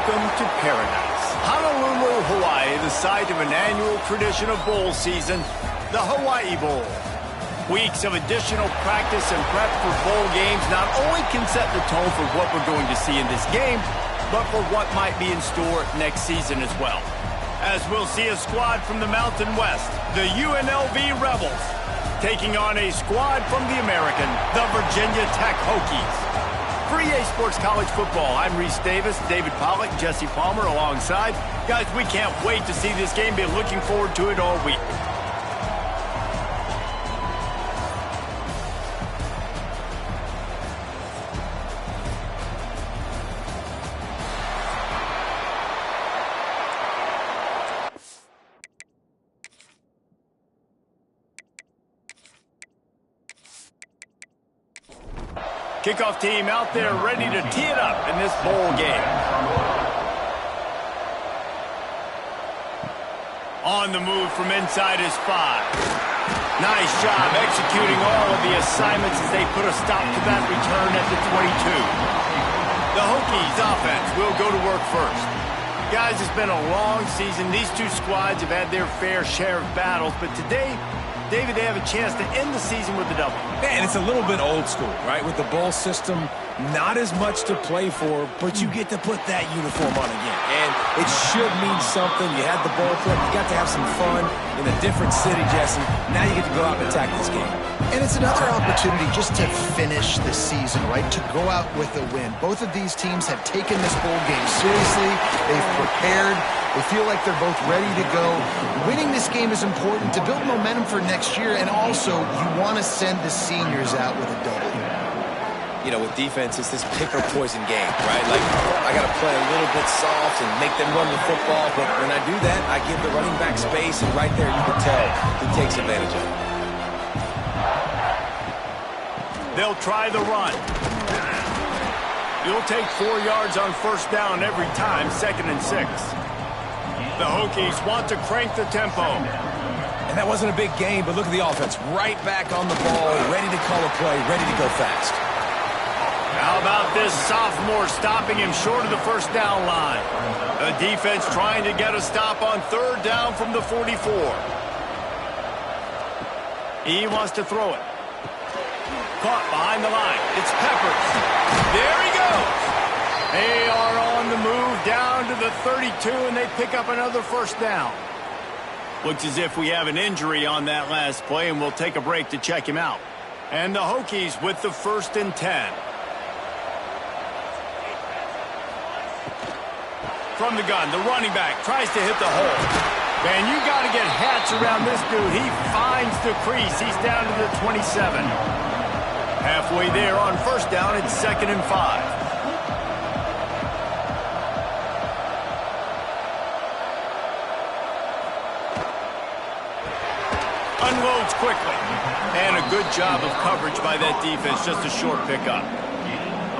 Welcome to paradise. Honolulu, Hawaii, the site of an annual tradition of bowl season, the Hawaii Bowl. Weeks of additional practice and prep for bowl games not only can set the tone for what we're going to see in this game, but for what might be in store next season as well. As we'll see a squad from the Mountain West, the UNLV Rebels, taking on a squad from the American, the Virginia Tech Hokies. For EA Sports College Football, I'm Reese Davis, David Pollack, Jesse Palmer alongside. Guys, we can't wait to see this game. Been looking forward to it all week. Kickoff team out there ready to tee it up in this bowl game. On the move from inside his 5. Nice job executing all of the assignments as they put a stop to that return at the 22. The Hokies offense will go to work first. Guys, it's been a long season. These two squads have had their fair share of battles, but today, David, they have a chance to end the season with a double. Man, it's a little bit old school, right? With the bowl system, not as much to play for, but you get to put that uniform on again. And it should mean something. You had the bowl club. You got to have some fun in a different city, Jesse. Now you get to go out and attack this game. And it's another opportunity just to finish the season, right? To go out with a win. Both of these teams have taken this bowl game seriously. They've prepared. They feel like they're both ready to go. Winning this game is important to build momentum for next year, and also you want to send the seniors out with a W. You know, with defense, it's this pick or poison game, right? Like, I got to play a little bit soft and make them run the football, but when I do that, I give the running back space, and right there you can tell he takes advantage of it. They'll try the run. You'll take 4 yards on first down every time, 2nd and 6. The Hokies want to crank the tempo. And that wasn't a big game, but look at the offense. Right back on the ball, ready to call a play, ready to go fast. How about this sophomore stopping him short of the first down line? The defense trying to get a stop on 3rd down from the 44. He wants to throw it. Caught behind the line. It's Peppers. There he goes. They are on the move down to the 32, and they pick up another first down. Looks as if we have an injury on that last play, and we'll take a break to check him out. And the Hokies with the 1st and 10. From the gun, the running back tries to hit the hole. Man, you got to get hats around this dude. He finds the crease. He's down to the 27. Halfway there on first down, it's 2nd and 5. Unloads quickly. And a good job of coverage by that defense. Just a short pickup.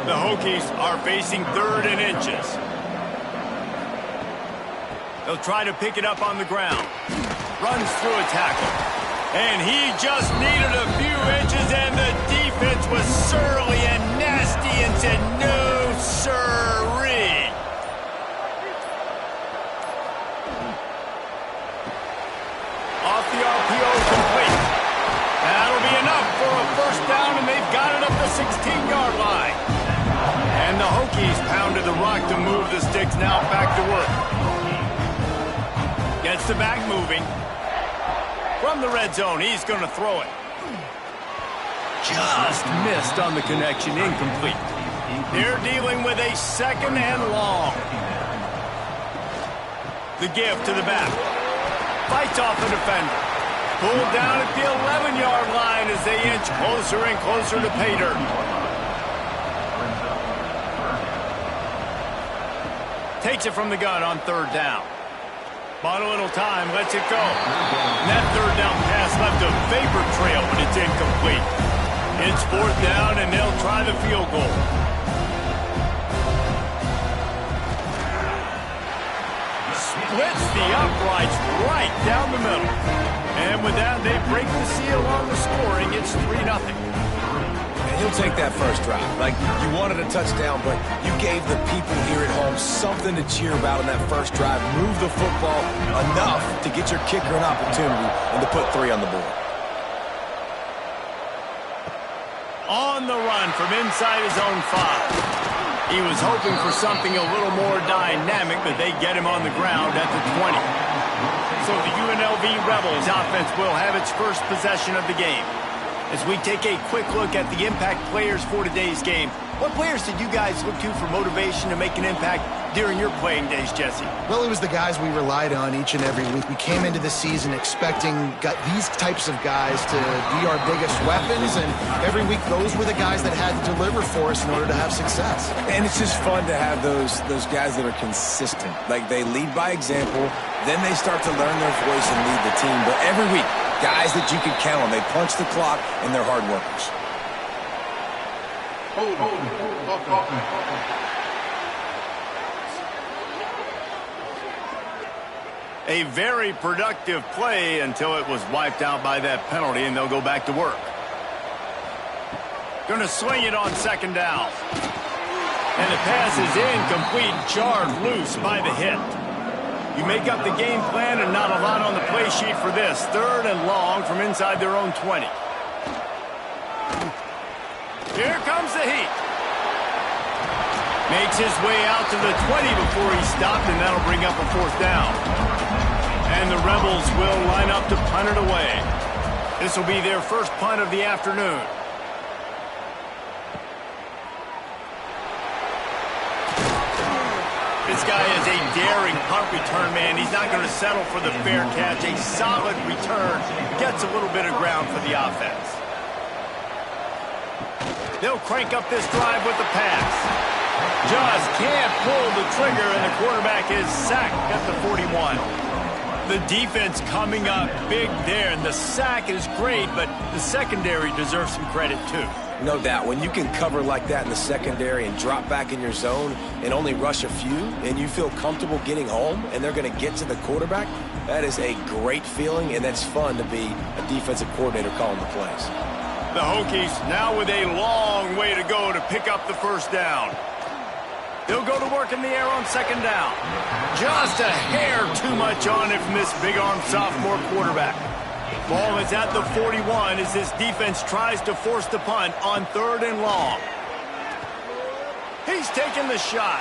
The Hokies are facing 3rd and inches. They'll try to pick it up on the ground. Runs through a tackle. And he just needed a few inches, and the defense was surly and nasty and said, no, sirree. Off the RPO, complete. That'll be enough for a first down, and they've got it up the 16-yard line. And the Hokies pounded the rock to move the sticks. Now back to work. Gets the back moving. From the red zone, he's going to throw it. Just missed on the connection, incomplete. They're dealing with a 2nd and long. The give to the back. Fights off a defender. Pulled down at the 11-yard line as they inch closer and closer to pay dirt. Takes it from the gun on 3rd down. Bought a little time, lets it go. And that 3rd down pass left a vapor trail, but it's incomplete. It's 4th down, and they'll try the field goal. Splits the uprights right down the middle. And with that, they break the seal on the scoring. It's 3-0. he'll take that first drive. Like, you wanted a touchdown, but you gave the people here at home something to cheer about in that first drive. Move the football enough to get your kicker an opportunity and to put 3 on the board. On the run from inside his own 5. He was hoping for something a little more dynamic, but they get him on the ground at the 20. So the UNLV Rebels offense will have its first possession of the game. As we take a quick look at the impact players for today's game, what players did you guys look to for motivation to make an impact during your playing days, Jesse? Well, it was the guys we relied on each and every week. We came into the season expecting these types of guys to be our biggest weapons, and every week those were the guys that had to deliver for us in order to have success. And it's just fun to have those guys that are consistent. Like, they lead by example, then they start to learn their voice and lead the team. But every week, guys that you can count on. They punch the clock, and they're hard workers. A very productive play until it was wiped out by that penalty, and they'll go back to work. Going to swing it on second down. And the pass is incomplete, jarred loose by the hit. You make up the game plan and not a lot on the play sheet for this. 3rd and long from inside their own 20. Here comes the heat. Makes his way out to the 20 before he stopped, and that'll bring up a 4th down. And the Rebels will line up to punt it away. This will be their first punt of the afternoon. This guy is a daring punt return man. He's not going to settle for the fair catch. A solid return. Gets a little bit of ground for the offense. They'll crank up this drive with the pass. Just can't pull the trigger, and the quarterback is sacked at the 41. The defense coming up big there, and the sack is great, but the secondary deserves some credit too. No doubt. When you can cover like that in the secondary and drop back in your zone and only rush a few, and you feel comfortable getting home and they're going to get to the quarterback, that is a great feeling, and that's fun to be a defensive coordinator calling the plays. The Hokies now with a long way to go to pick up the first down. They'll go to work in the air on second down. Just a hair too much on it from this big-armed sophomore quarterback. Ball is at the 41 as this defense tries to force the punt on 3rd and long. He's taking the shot.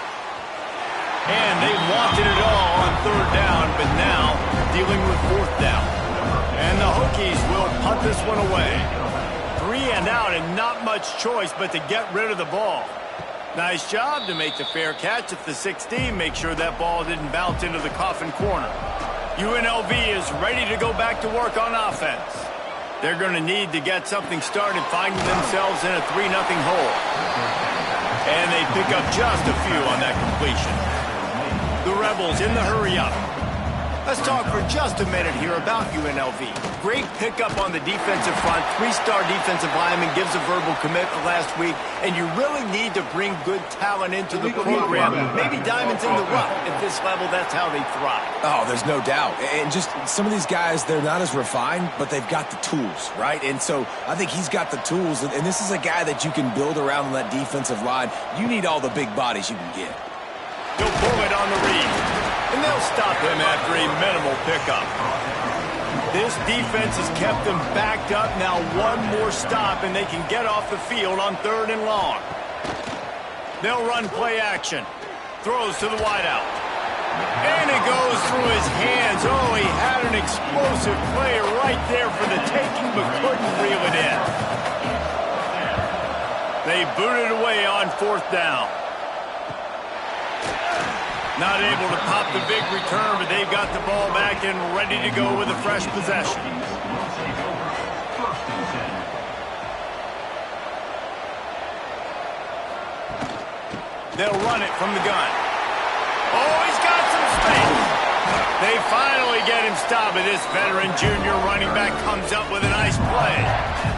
And they wanted it all on 3rd down, but now dealing with 4th down. And the Hokies will punt this one away. 3 and out, and not much choice but to get rid of the ball. Nice job to make the fair catch at the 16. Make sure that ball didn't bounce into the coffin corner. UNLV is ready to go back to work on offense. They're going to need to get something started, finding themselves in a 3-0 hole. And they pick up just a few on that completion. The Rebels in the hurry-up. Let's talk for just a minute here about UNLV. Great pickup on the defensive front. 3-star defensive lineman gives a verbal commitment last week, and you really need to bring good talent into the program. Maybe diamonds in the rough. At this level, that's how they thrive. Oh, there's no doubt. And just some of these guys, they're not as refined, but they've got the tools, right? And so I think he's got the tools, and this is a guy that you can build around on that defensive line. You need all the big bodies you can get. He'll pull it on the read. And they'll stop him after a minimal pickup. This defense has kept them backed up. Now one more stop, and they can get off the field on 3rd and long. They'll run play action. Throws to the wideout. And it goes through his hands. Oh, he had an explosive play right there for the taking, but couldn't reel it in. They boot it away on 4th down. Not able to pop the big return, but they've got the ball back and ready to go with a fresh possession. They'll run it from the gun. Oh, he's got some space. They finally get him stopped, but this veteran junior running back comes up with a nice play.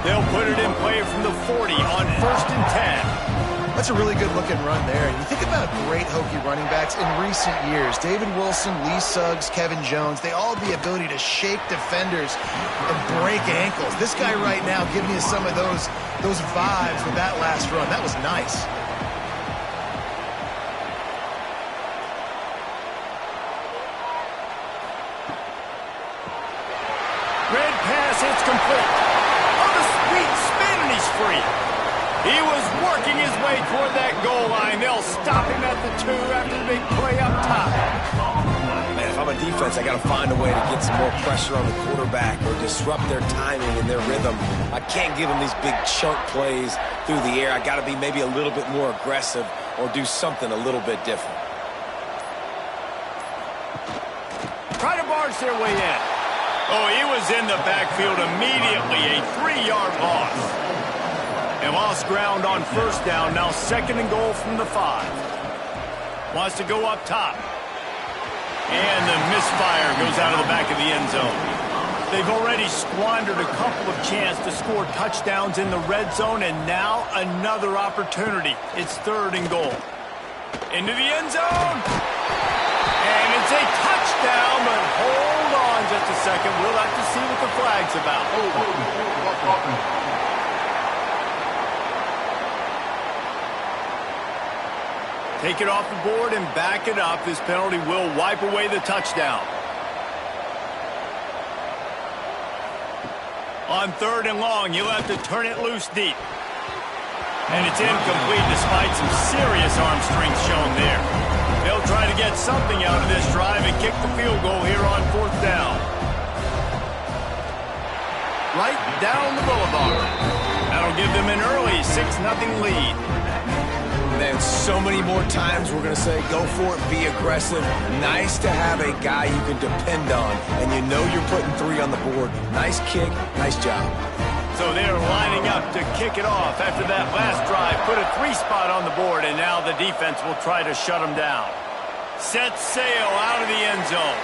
They'll put it in play from the 40 on 1st and 10. That's a really good-looking run there. And you think about great Hokie running backs in recent years. David Wilson, Lee Suggs, Kevin Jones, they all have the ability to shake defenders and break ankles. This guy right now giving you some of those vibes with that last run. That was nice. Red pass, it's complete. On the sweet spin, and he's free. He was working his way toward that goal line. They'll stop him at the 2 after the big play up top. Man, if I'm a defense, I got to find a way to get some more pressure on the quarterback or disrupt their timing and their rhythm. I can't give them these big chunk plays through the air. I got to be maybe a little bit more aggressive or do something a little bit different. Try to barge their way in. Oh, he was in the backfield immediately. A 3-yard loss. They lost ground on first down. Now 2nd and goal from the 5. Wants to go up top. And the misfire goes out of the back of the end zone. They've already squandered a couple of chances to score touchdowns in the red zone, and now another opportunity. It's 3rd and goal. Into the end zone. And it's a touchdown, but hold on just a second. We'll have to see what the flag's about. Take it off the board and back it up. This penalty will wipe away the touchdown. On 3rd and long, you'll have to turn it loose deep. And it's incomplete despite some serious arm strength shown there. They'll try to get something out of this drive and kick the field goal here on 4th down. Right down the boulevard. That'll give them an early 6-0 lead. Man, so many more times we're going to say, go for it, be aggressive. Nice to have a guy you can depend on, and you know you're putting 3 on the board. Nice kick, nice job. So they're lining up to kick it off after that last drive. Put a 3 spot on the board, and now the defense will try to shut them down. Set sail out of the end zone.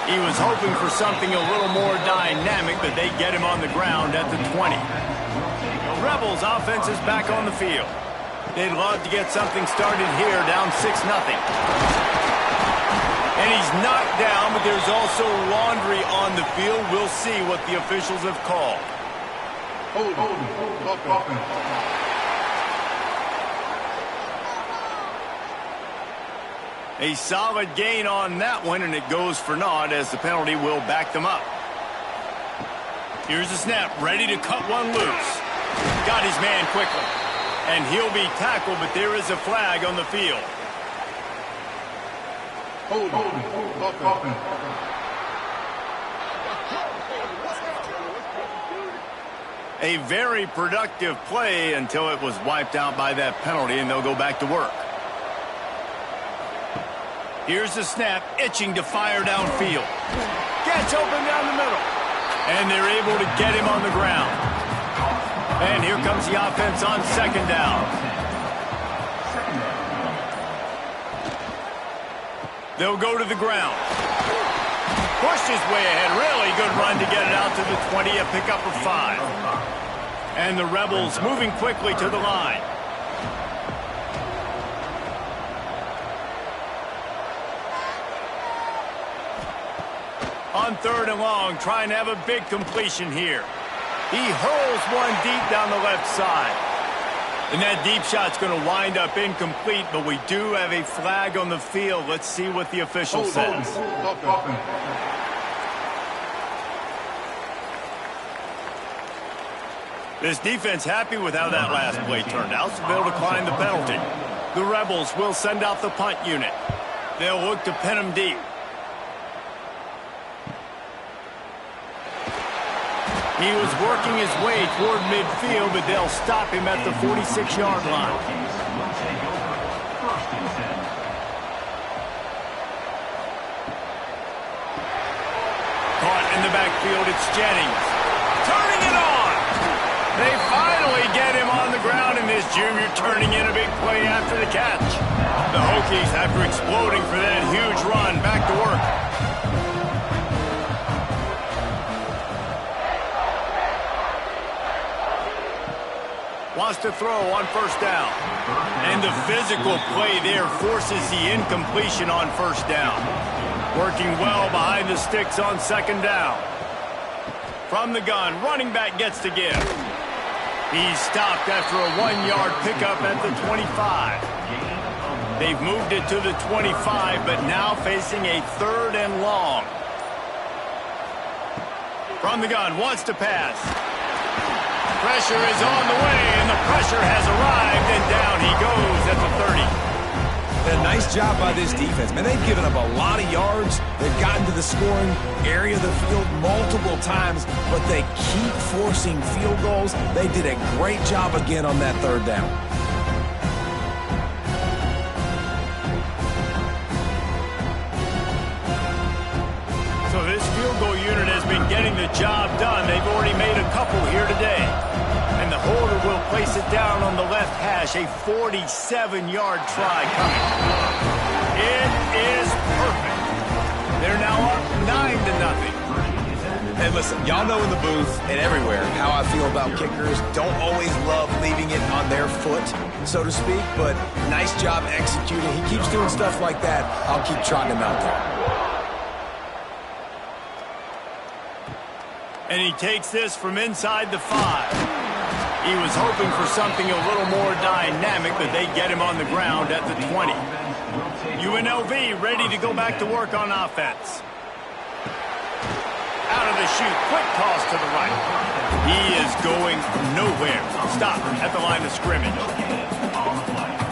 He was hoping for something a little more dynamic, but they get him on the ground at the 20. The Rebels offense is back on the field. They'd love to get something started here, down 6-0. And he's knocked down, but there's also laundry on the field. We'll see what the officials have called. A solid gain on that one, and it goes for naught as the penalty will back them up. Here's the snap, ready to cut one loose. Got his man quickly. And he'll be tackled, but there is a flag on the field. A very productive play until it was wiped out by that penalty, and they'll go back to work. Here's the snap, itching to fire downfield. Gets open down the middle. And they're able to get him on the ground. And here comes the offense on 2nd down. They'll go to the ground. Pushed his way ahead. Really good run to get it out to the 20, a pickup of 5. And the Rebels moving quickly to the line. On 3rd and long, trying to have a big completion here. He hurls one deep down the left side. And that deep shot's going to wind up incomplete, but we do have a flag on the field. Let's see what the official says. This defense happy with how that last play turned out, so they'll decline the penalty. The Rebels will send out the punt unit. They'll look to pin him deep. He was working his way toward midfield, but they'll stop him at the 46-yard line. Caught in the backfield, it's Jennings. Turning it on! They finally get him on the ground, and this junior turning in a big play after the catch. The Hokies, after exploding for that huge run, back to work. wants to throw on first down. And the physical play there forces the incompletion on first down. Working well behind the sticks on second down. From the gun, running back gets to give. He's stopped after a 1-yard pickup at the 25. They've moved it to the 25, but now facing a 3rd and long. From the gun, wants to pass. Pressure is on the way, and the pressure has arrived, and down he goes at the 30. A nice job by this defense. Man, they've given up a lot of yards. They've gotten to the scoring area of the field multiple times, but they keep forcing field goals. They did a great job again on that 3rd down. So this field goal unit has been getting the job done. They've already made a couple here today. And the holder will place it down on the left hash. A 47-yard try coming. It is perfect. They're now up 9-0. And listen, y'all know in the booth and everywhere how I feel about kickers. Don't always love leaving it on their foot, so to speak, but nice job executing. He keeps doing stuff like that. I'll keep trotting him out there. And he takes this from inside the 5. He was hoping for something a little more dynamic, but they get him on the ground at the 20. UNLV ready to go back to work on offense. Out of the chute, quick toss to the right. He is going nowhere. Stop at the line of scrimmage.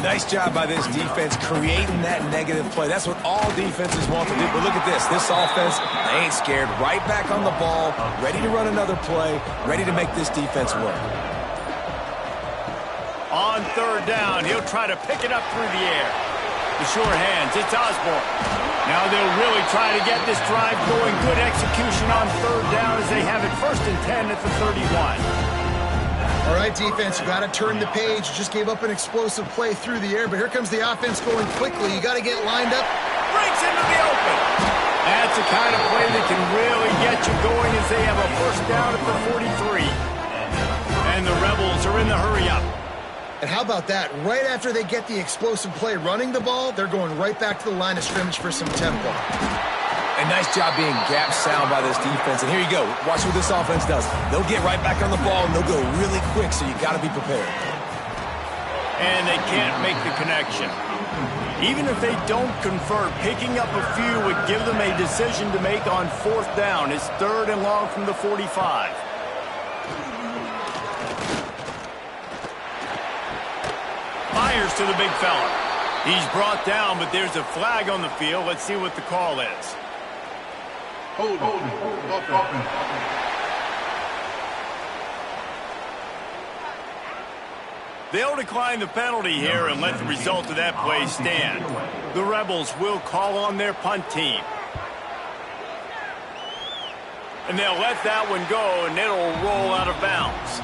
Nice job by this defense creating that negative play. That's what all defenses want to do. But look at this. This offense, they ain't scared. Right back on the ball, ready to run another play, ready to make this defense work. On 3rd down, he'll try to pick it up through the air. The short hands, it's Osborne. Now they'll really try to get this drive going. Good execution on 3rd down as they have it 1st and 10 at the 31. All right, defense, you got to turn the page. You just gave up an explosive play through the air, but here comes the offense going quickly. You got to get lined up. Breaks into the open. That's the kind of play that can really get you going as they have a 1st down at the 43. And the Rebels are in the hurry-up. And how about that? Right after they get the explosive play running the ball, they're going right back to the line of scrimmage for some tempo. A nice job being gap sound by this defense. And here you go. Watch what this offense does. They'll get right back on the ball, and they'll go really quick, so you got to be prepared. And they can't make the connection. Even if they don't convert, picking up a few would give them a decision to make on 4th down. It's 3rd and long from the 45. Fires to the big fella. He's brought down, but there's a flag on the field. Let's see what the call is. Hold. They'll decline the penalty here and let the result of that play stand. The Rebels will call on their punt team. And they'll let that one go, and it'll roll out of bounds.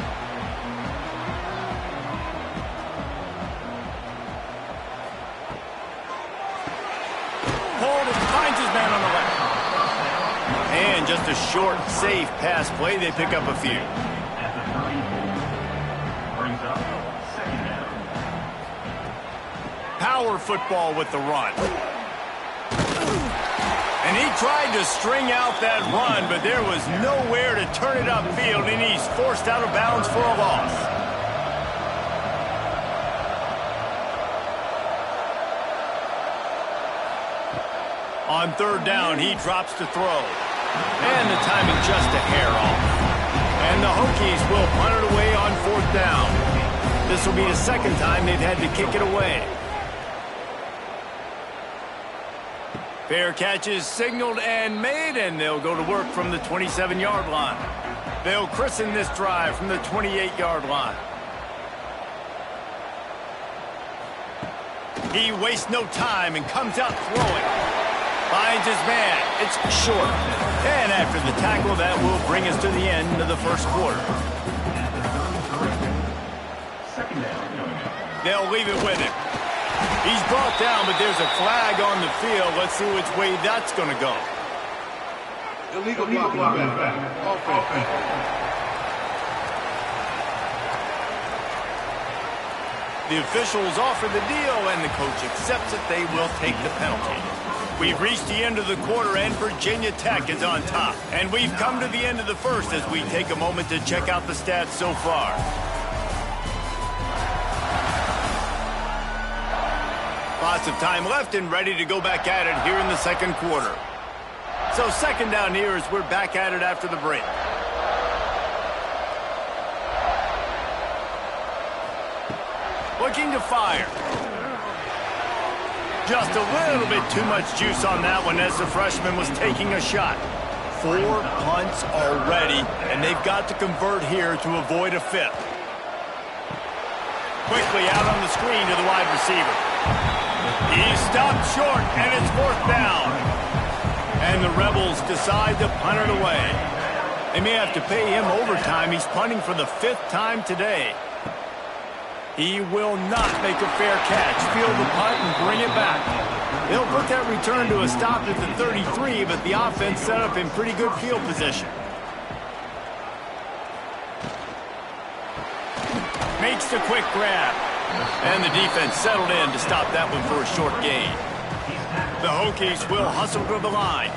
Finds his man on the left. And just a short, safe pass play. They pick up a few. Power football with the run. And he tried to string out that run, but there was nowhere to turn it upfield, and he's forced out of bounds for a loss. On 3rd down, he drops to throw. And the timing just a hair off. And the Hokies will punt it away on 4th down. This will be the 2nd time they've had to kick it away. Fair catch is signaled and made, and they'll go to work from the 27-yard line. They'll christen this drive from the 28-yard line. He wastes no time and comes out throwing. Finds his man. It's short. And after the tackle, that will bring us to the end of the 1st quarter. They'll leave it with him. He's brought down, but there's a flag on the field. Let's see which way that's going to go. Illegal blocking. Offense. The officials offer the deal, and the coach accepts it. They will take the penalty. We've reached the end of the quarter, and Virginia Tech is on top. And we've come to the end of the first as we take a moment to check out the stats so far. Lots of time left and ready to go back at it here in the second quarter. So second down here as we're back at it after the break. Looking to fire. Just a little bit too much juice on that one as the freshman was taking a shot. 4 punts already, and they've got to convert here to avoid a fifth. Quickly out on the screen to the wide receiver. He's stopped short, and it's 4th down. And the Rebels decide to punt it away. They may have to pay him overtime. He's punting for the 5th time today. He will not make a fair catch. Field the punt and bring it back. They'll put that return to a stop at the 33, but the offense set up in pretty good field position. Makes the quick grab. And the defense settled in to stop that one for a short gain. The Hokies will hustle to the line.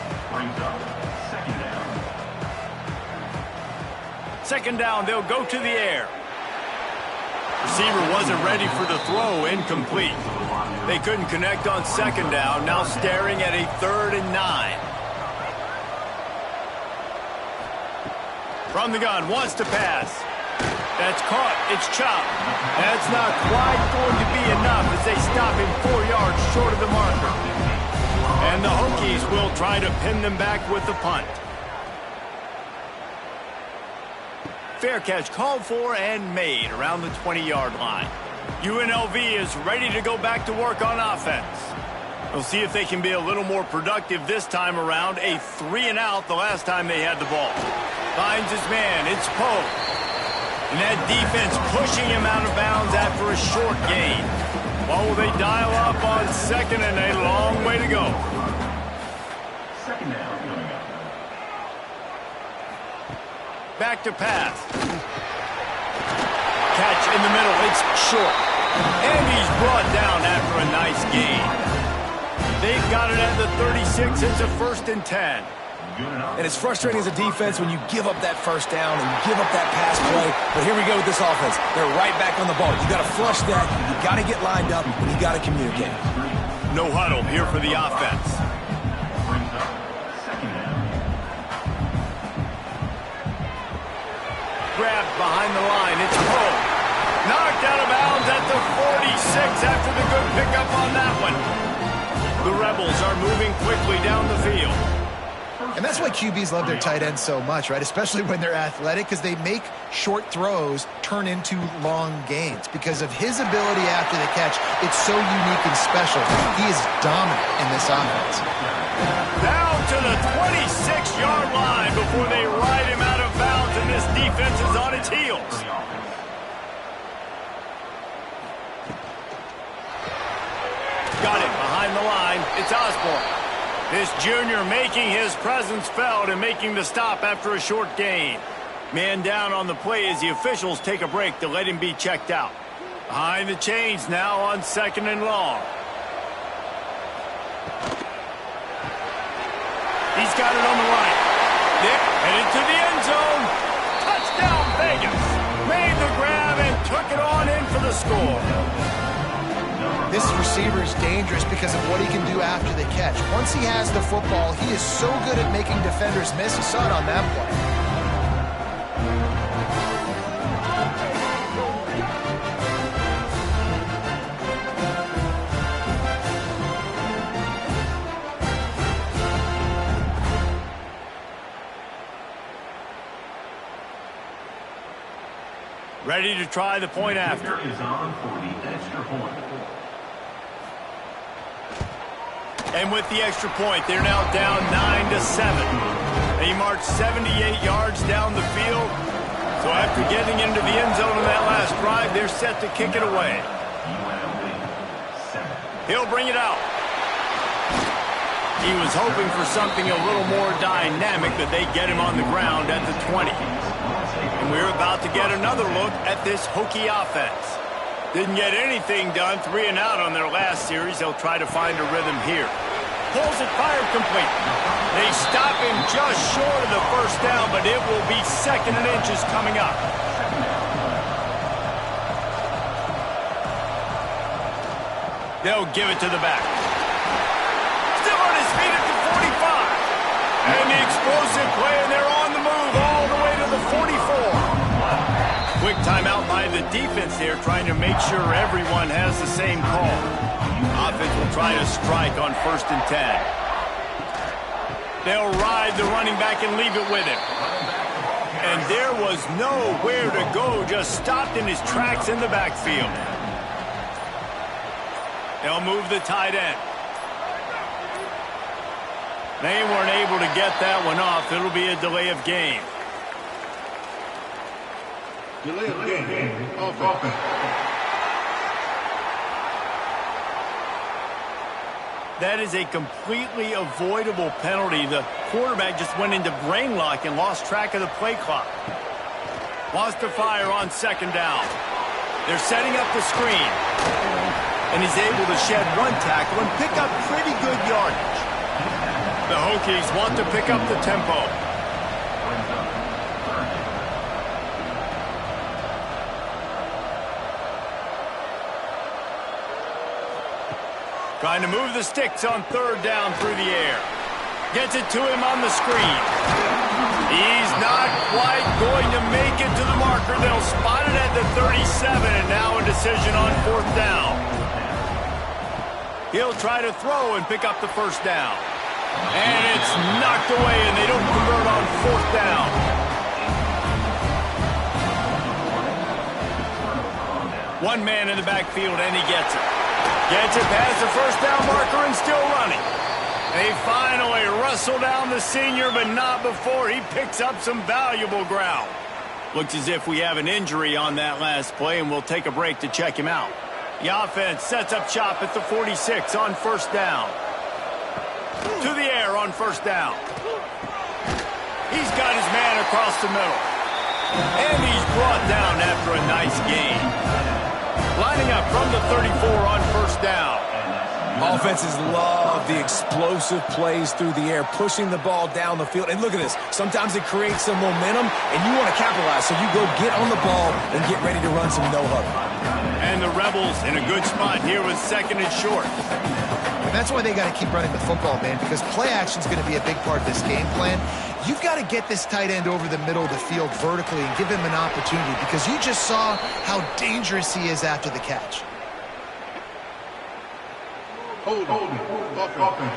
Second down, they'll go to the air. Receiver wasn't ready for the throw, incomplete. They couldn't connect on second down, now staring at a 3rd and 9. From the gun, wants to pass. That's caught, it's chopped. That's not quite going to be enough as they stop him 4 yards short of the marker. And the Hokies will try to pin them back with the punt. Fair catch called for and made around the 20-yard line. UNLV is ready to go back to work on offense. We'll see if they can be a little more productive this time around. A 3-and-out the last time they had the ball. Finds his man, it's Poe. And that defense pushing him out of bounds after a short gain. What will they dial up on second and a long way to go? Second down coming up. Back to pass. Catch in the middle. It's short. And he's brought down after a nice gain. They've got it at the 36. It's a 1st and 10. And it's frustrating as a defense when you give up that first down and you give up that pass play. But here we go with this offense. They're right back on the ball. You got to flush that. You got to get lined up, and you got to communicate. No huddle here for the offense. Grabbed behind the line. It's Poe. Knocked out of bounds at the 46 after the good pickup on that one. The Rebels are moving quickly down the field. And that's why QBs love their tight ends so much, right? Especially when they're athletic, because they make short throws turn into long gains. Because of his ability after the catch, it's so unique and special. He is dominant in this offense. Down to the 26-yard line before they ride him out of bounds, and this defense is on its heels. Got it behind the line. It's Osborne. This junior making his presence felt and making the stop after a short gain. Man down on the play as the officials take a break to let him be checked out. Behind the chains now on 2nd and long. He's got it on the right. Headed to the end zone. Touchdown Vegas. Made the grab and took it on in for the score. This receiver is dangerous because of what he can do after the catch. Once he has the football, he is so good at making defenders miss. You saw it on that play. Ready to try the point after. Is on for the extra point. And with the extra point, they're now down 9-7. They marched 78 yards down the field. So after getting into the end zone on that last drive, they're set to kick it away. He'll bring it out. He was hoping for something a little more dynamic, but they get him on the ground at the 20. And we're about to get another look at this Hokie offense. Didn't get anything done, 3 and out on their last series. They'll try to find a rhythm here. Pulls it, fired complete. They stop him just short of the first down, but it will be 2nd and inches coming up. They'll give it to the back. Still on his feet at the 45. And the explosive play, and they're on the move all the way to the 44. Quick timeout by the defense there, trying to make sure everyone has the same call. Offense will try to strike on 1st and 10. They'll ride the running back and leave it with him. And there was nowhere to go, just stopped in his tracks in the backfield. They'll move the tight end. They weren't able to get that one off. It'll be a delay of game. Delay of game. Offense. That is a completely avoidable penalty. The quarterback just went into brain lock and lost track of the play clock. Wants to fire on 2nd down. They're setting up the screen. And he's able to shed 1 tackle and pick up pretty good yardage. The Hokies want to pick up the tempo. Trying to move the sticks on 3rd down through the air. Gets it to him on the screen. He's not quite going to make it to the marker. They'll spot it at the 37, and now a decision on 4th down. He'll try to throw and pick up the 1st down. And it's knocked away, and they don't convert on 4th down. One man in the backfield, and he gets it. Gets it past the 1st down marker and still running. They finally wrestle down the senior, but not before he picks up some valuable ground. Looks as if we have an injury on that last play, and we'll take a break to check him out. The offense sets up shop at the 46 on 1st down. To the air on 1st down. He's got his man across the middle. And he's brought down after a nice gain. Lining up from the 34 on 1st down. Offenses love the explosive plays through the air, pushing the ball down the field. And look at this. Sometimes it creates some momentum, and you want to capitalize. So you go get on the ball and get ready to run some no-huddle. And the Rebels in a good spot here with 2nd and short. And that's why they got to keep running the football, man, because play action is going to be a big part of this game plan. You've got to get this tight end over the middle of the field vertically and give him an opportunity, because you just saw how dangerous he is after the catch. Hold on. Offense.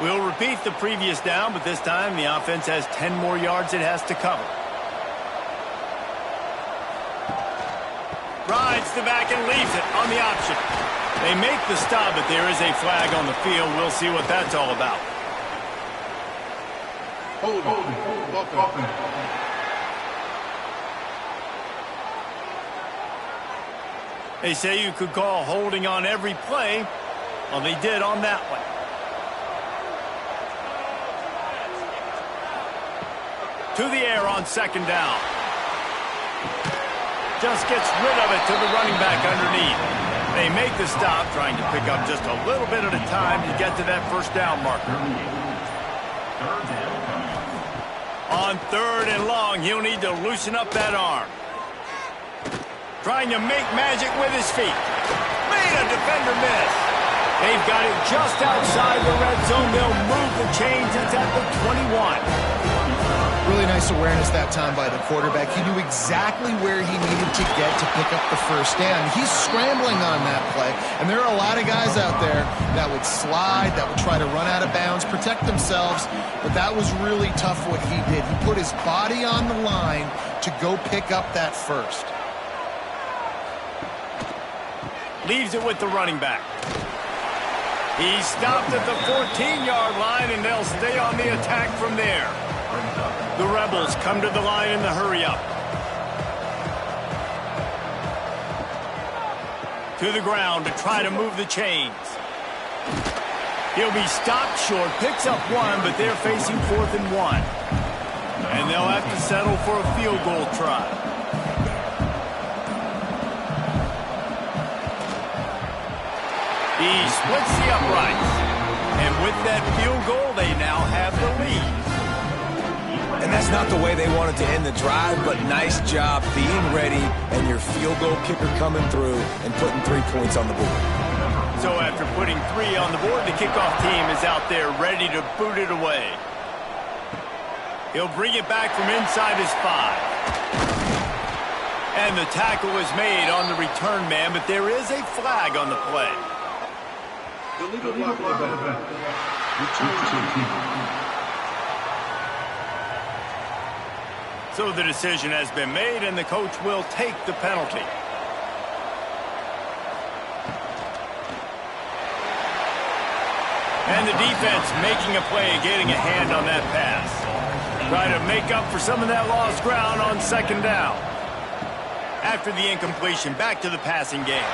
We'll repeat the previous down, but this time the offense has 10 more yards it has to cover. Rides the back and leaves it on the option. They make the stop, but there is a flag on the field. We'll see what that's all about. Hold on. Offense. They say you could call holding on every play. Well, they did on that one. To the air on 2nd down. Just gets rid of it to the running back underneath. They make the stop, trying to pick up just a little bit at a time to get to that 1st down marker. On 3rd and long, he'll need to loosen up that arm. Trying to make magic with his feet. Made a defender miss. They've got it just outside the red zone. They'll move the chains. It's at the 21. Really nice awareness that time by the quarterback. He knew exactly where he needed to get to pick up the 1st down. He's scrambling on that play, and there are a lot of guys out there that would slide, that would try to run out of bounds, protect themselves, but that was really tough what he did. He put his body on the line to go pick up that 1st. Leaves it with the running back. He's stopped at the 14-yard line, and they'll stay on the attack from there. The Rebels come to the line in the hurry-up. To the ground to try to move the chains. He'll be stopped short, picks up 1, but they're facing 4th and 1. And they'll have to settle for a field goal try. He splits the uprights. And with that field goal, they now have the lead. And that's not the way they wanted to end the drive, but nice job being ready and your field goal kicker coming through and putting 3 points on the board. So after putting 3 on the board, the kickoff team is out there ready to boot it away. He'll bring it back from inside his 5. And the tackle is made on the return man, but there is a flag on the play. Illegal block event. Return team. So the decision has been made, and the coach will take the penalty. And the defense making a play, getting a hand on that pass. Try to make up for some of that lost ground on second down. After the incompletion, back to the passing game.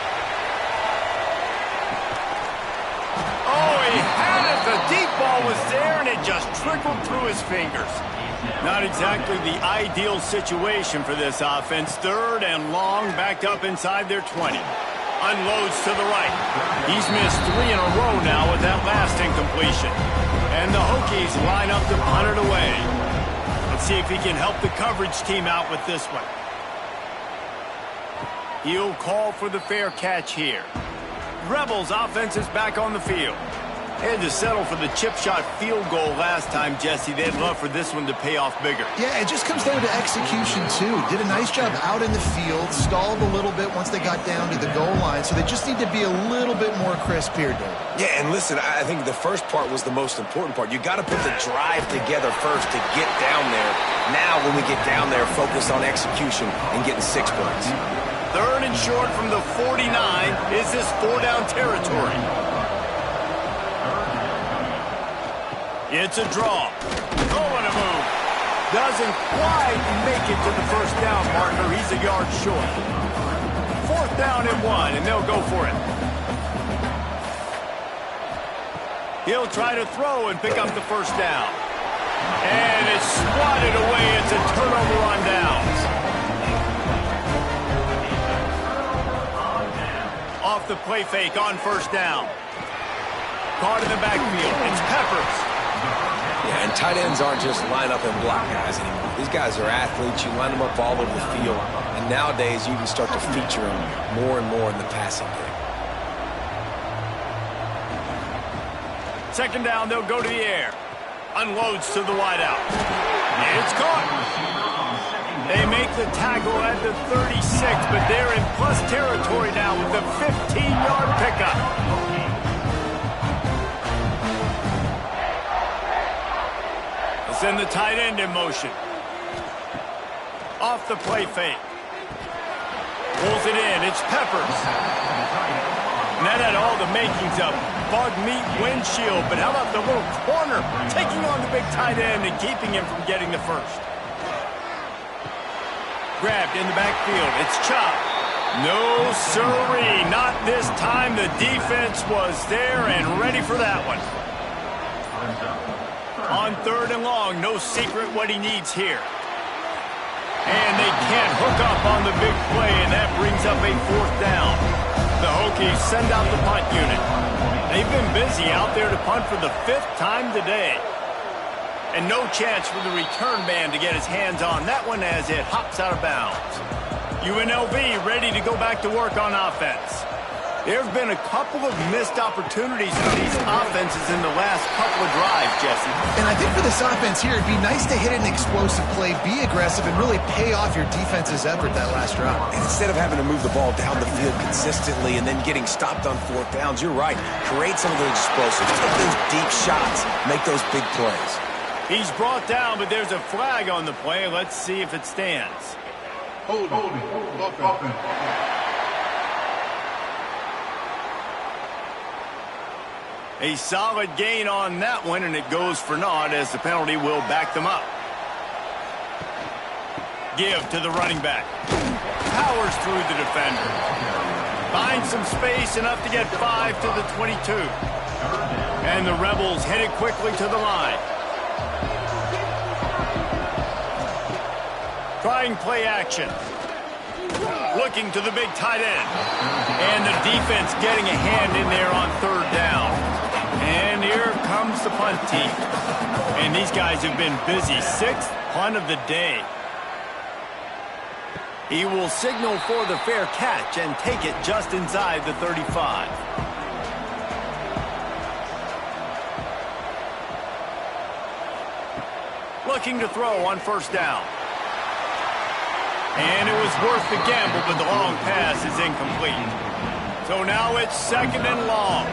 Oh, he had it. The deep ball was there, and it just trickled through his fingers. Not exactly the ideal situation for this offense. 3rd and long, backed up inside their 20. Unloads to the right. He's missed 3 in a row now with that last incompletion. And the Hokies line up to punt it away. Let's see if he can help the coverage team out with this one. He'll call for the fair catch here. Rebels offense is back on the field. Had to settle for the chip shot field goal last time, Jesse. They'd love for this one to pay off bigger. Yeah, it just comes down to execution, too. Did a nice job out in the field, stalled a little bit once they got down to the goal line, so they just need to be a little bit more crisp here, David. Yeah, and listen, I think the first part was the most important part. You got to put the drive together first to get down there. Now, when we get down there, focus on execution and getting 6 points. 3rd and short from the 49. Is this 4-down territory? It's a draw. Oh, what a move. Doesn't quite make it to the first down marker. He's a yard short. 4th down and 1, and they'll go for it. He'll try to throw and pick up the first down. And it's swatted away. It's a turnover on downs. Off the play fake on first down. Caught in the backfield. It's Peppers. Yeah, and tight ends aren't just line up and block guys anymore. These guys are athletes. You line them up all over the field. And nowadays, you can start to feature them more and more in the passing game. 2nd down, they'll go to the air. Unloads to the wideout. It's caught. They make the tackle at the 36, but they're in plus territory now with the 15-yard pickup. Send the tight end in motion. Off the play fake. Pulls it in. It's Peppers. And that had all the makings of bug meat windshield. But how about the little corner taking on the big tight end and keeping him from getting the first? Grabbed in the backfield. It's Chop. No siree. Not this time. The defense was there and ready for that one. On 3rd and long, no secret what he needs here. And they can't hook up on the big play, and that brings up a 4th down. The Hokies send out the punt unit. They've been busy out there to punt for the 5th time today. And no chance for the return man to get his hands on that one as it hops out of bounds. UNLV ready to go back to work on offense. There have been a couple of missed opportunities for these offenses in the last couple of drives, Jesse. And I think for this offense here, it'd be nice to hit an explosive play, be aggressive, and really pay off your defense's effort that last drive. And instead of having to move the ball down the field consistently and then getting stopped on 4th downs, you're right. Create some of those explosives. Take those deep shots. Make those big plays. He's brought down, but there's a flag on the play. Let's see if it stands. Holding. A solid gain on that one, and it goes for naught as the penalty will back them up. Give to the running back. Powers through the defender. Finds some space, enough to get 5 to the 22. And the Rebels headed quickly to the line. trying play action. Looking to the big tight end. And the defense getting a hand in there on third down. And here comes the punt team. And these guys have been busy. 6th punt of the day. He will signal for the fair catch and take it just inside the 35. Looking to throw on first down. And it was worth the gamble, but the long pass is incomplete. So now it's 2nd and long.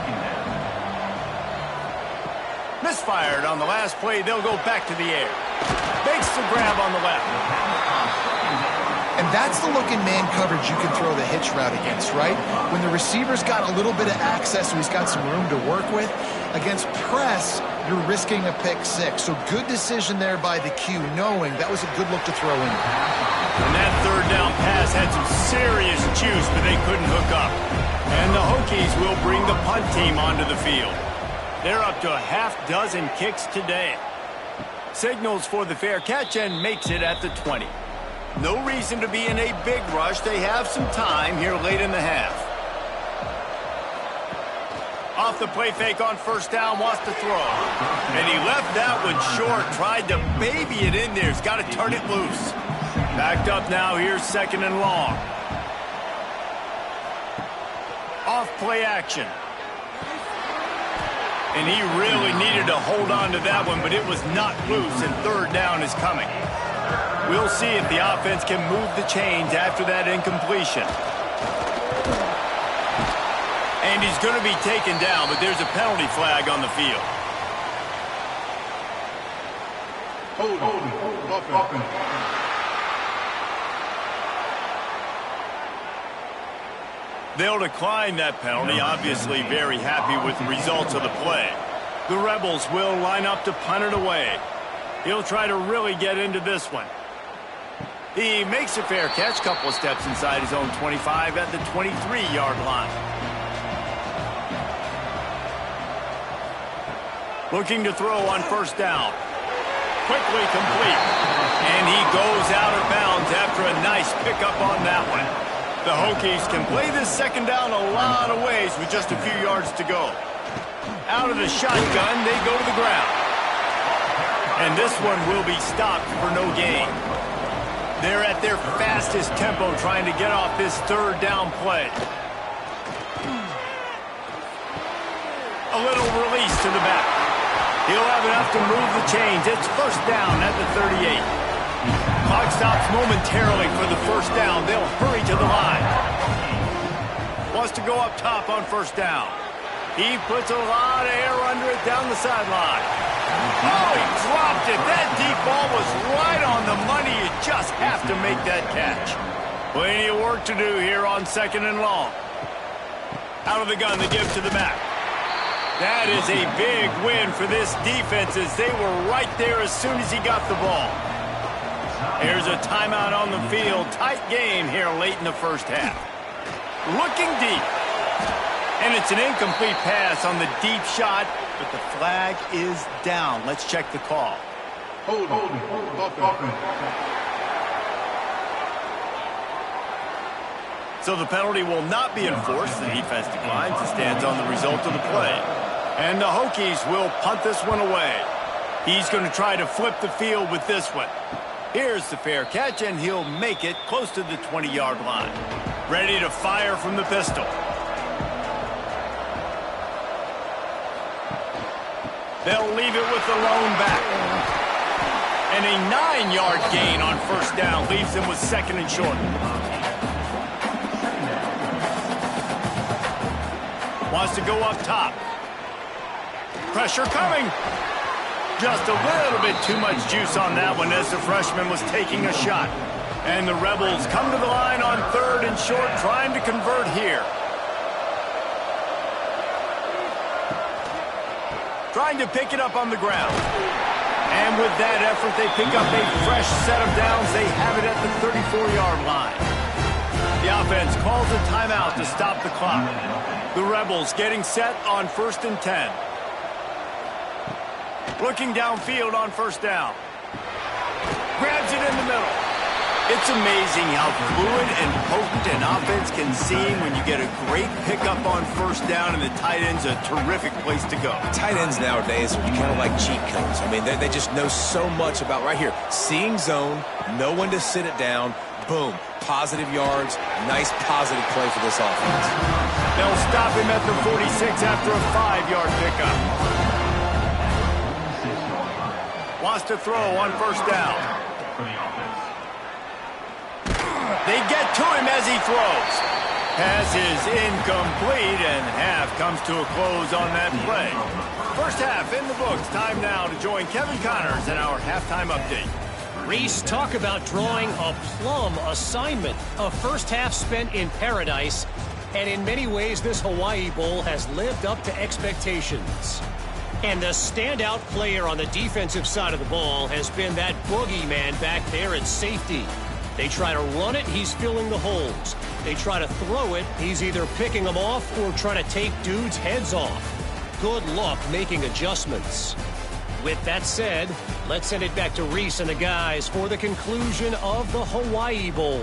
Misfired on the last play. They'll go back to the air. Makes the grab on the left. And that's the look in man coverage you can throw the hitch route against, right? When the receiver's got a little bit of access, so he's got some room to work with. Against press, you're risking a pick 6. So good decision there by the Q, knowing that was a good look to throw in. And that third down pass had some serious juice, but they couldn't hook up. And the Hokies will bring the punt team onto the field. They're up to a half dozen kicks today. Signals for the fair catch and makes it at the 20. No reason to be in a big rush. They have some time here late in the half. Off the play fake on first down, wants to throw. And he left that one short, tried to baby it in there. He's got to turn it loose. Backed up now, here's 2nd and long. Off play action. And he really needed to hold on to that one, but it was not loose, and third down is coming. We'll see if the offense can move the chains after that incompletion. And he's going to be taken down, but there's a penalty flag on the field. Hold. They'll decline that penalty, obviously very happy with the results of the play. The Rebels will line up to punt it away. He'll try to really get into this one. He makes a fair catch, couple of steps inside his own 25 at the 23-yard line. Looking to throw on first down. Quickly complete. And he goes out of bounds after a nice pickup on that one. The Hokies can play this 2nd down a lot of ways with just a few yards to go. Out of the shotgun, they go to the ground. And this one will be stopped for no gain. They're at their fastest tempo trying to get off this third down play. A little release to the back. He'll have enough to move the chains. It's first down at the 38. Clock stops momentarily for the first down. They'll hurry to the line. Wants to go up top on first down. He puts a lot of air under it down the sideline. Oh, he dropped it. That deep ball was right on the money. You just have to make that catch. Plenty of work to do here on 2nd and long. Out of the gun, the give to the back. That is a big win for this defense as they were right there as soon as he got the ball. Here's a timeout on the field. Tight game here late in the first half. Looking deep. And it's an incomplete pass on the deep shot, but the flag is down. Let's check the call. Hold. So the penalty will not be enforced. The defense declines and stands on the result of the play. And the Hokies will punt this one away. He's going to try to flip the field with this one. Here's the fair catch, and he'll make it close to the 20-yard line. Ready to fire from the pistol. They'll leave it with the lone back. And a 9-yard gain on first down leaves him with 2nd and short. Wants to go up top. Pressure coming. Just a little bit too much juice on that one as the freshman was taking a shot. And the Rebels come to the line on 3rd and short, trying to convert here. Trying to pick it up on the ground. And with that effort, they pick up a fresh set of downs. They have it at the 34-yard line. The offense calls a timeout to stop the clock. The Rebels getting set on 1st and 10. Looking downfield on first down. Grabs it in the middle. It's amazing how fluid and potent an offense can seem when you get a great pickup on first down, and the tight end's a terrific place to go. Tight ends nowadays are kind of like cheat codes. I mean, they just know so much about right here. Seeing zone, know when to sit it down, boom, positive yards, nice positive play for this offense. They'll stop him at the 46 after a 5-yard pickup. Wants to throw on first down. They get to him as he throws. Pass is incomplete, and half comes to a close on that play. First half in the books. Time now to join Kevin Connors in our halftime update. Reese, talk about drawing a plum assignment. A first half spent in paradise, and in many ways this Hawaii Bowl has lived up to expectations. And the standout player on the defensive side of the ball has been that boogeyman back there at safety. They try to run it, he's filling the holes. They try to throw it, he's either picking them off or trying to take dudes' heads off. Good luck making adjustments. With that said, let's send it back to Reese and the guys for the conclusion of the Hawaii Bowl.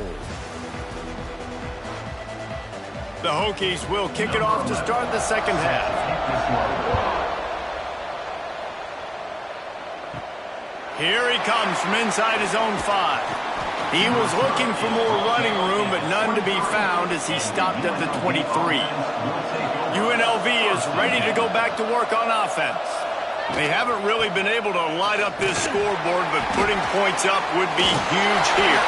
The Hokies will kick it off to start the second half. Here he comes from inside his own 5. He was looking for more running room, but none to be found as he stopped at the 23. UNLV is ready to go back to work on offense. They haven't really been able to light up this scoreboard, but putting points up would be huge here.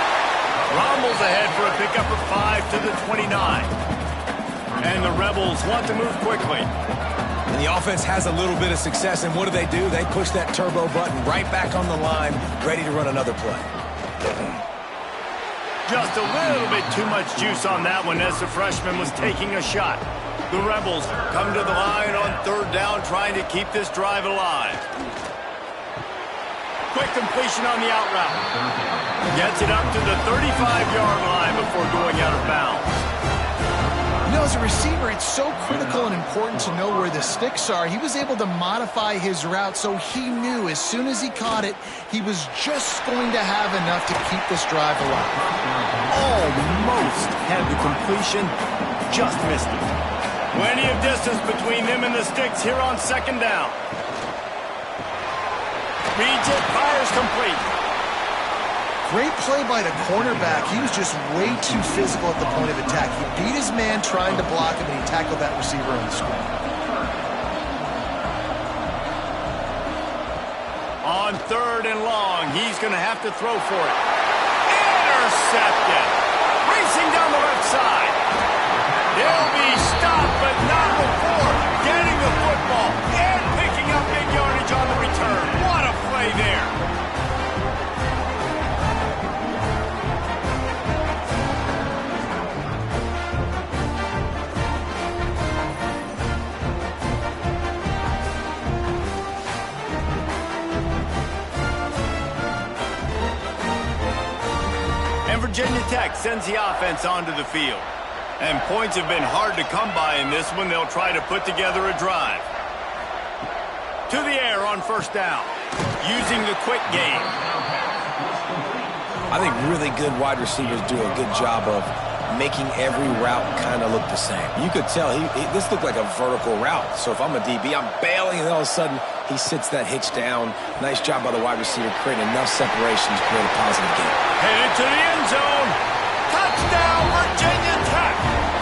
Rommel's ahead for a pickup of 5 to the 29. And the Rebels want to move quickly. And the offense has a little bit of success, and what do? They push that turbo button right back on the line, ready to run another play. Just a little bit too much juice on that one as the freshman was taking a shot. The Rebels come to the line on third down, trying to keep this drive alive. Quick completion on the out route. Gets it up to the 35-yard line before going out of bounds. You know, as a receiver, it's so critical and important to know where the sticks are. He was able to modify his route, so he knew as soon as he caught it, he was just going to have enough to keep this drive alive. Almost had the completion, just missed it. Plenty of distance between them and the sticks here on second down. Reads it, fires complete. Great play by the cornerback. He was just way too physical at the point of attack. He beat his man trying to block him, and he tackled that receiver on the screen. On third and long, he's going to have to throw for it. Intercepted. Racing down the left side. He'll be stopped, but not before getting the football and picking up big yardage on the return. What a play there. Virginia Tech sends the offense onto the field. And points have been hard to come by in this one. They'll try to put together a drive. To the air on first down. Using the quick game. I think really good wide receivers do a good job of making every route kind of look the same. You could tell this looked like a vertical route. So if I'm a DB, I'm bailing, and all of a sudden he sits that hitch down. Nice job by the wide receiver, creating enough separation to create a positive game. Headed to the end zone. Touchdown, Virginia Tech.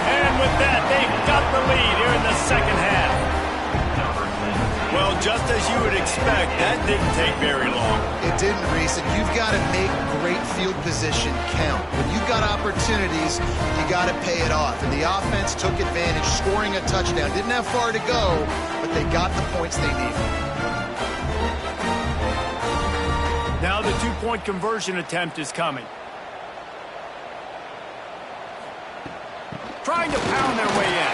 And with that, they've got the lead here in the second half. Well, just as you would expect, that didn't take very long. It didn't, Reese, and you've got to make great field position count. When you've got opportunities, you got to pay it off. And the offense took advantage, scoring a touchdown. Didn't have far to go, but they got the points they needed. Now the two-point conversion attempt is coming. Trying to pound their way in.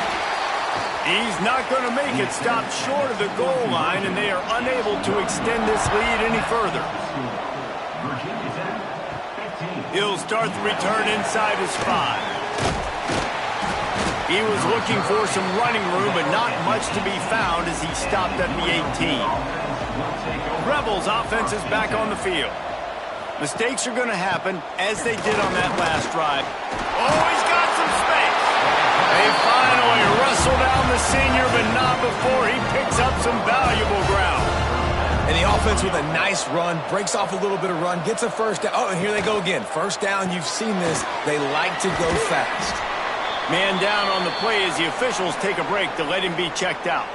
He's not going to make it, stopped short of the goal line, and they are unable to extend this lead any further. He'll start the return inside his 5. He was looking for some running room, but not much to be found as he stopped at the 18. Rebels offense is back on the field. Mistakes are going to happen, as they did on that last drive. Oh, he's got some space. They finally wrestle down the senior, but not before he picks up some valuable ground. And the offense with a nice run, breaks off a little bit of run, gets a first down. Oh, and here they go again. First down, you've seen this. They like to go fast. Man down on the play as the officials take a break to let him be checked out.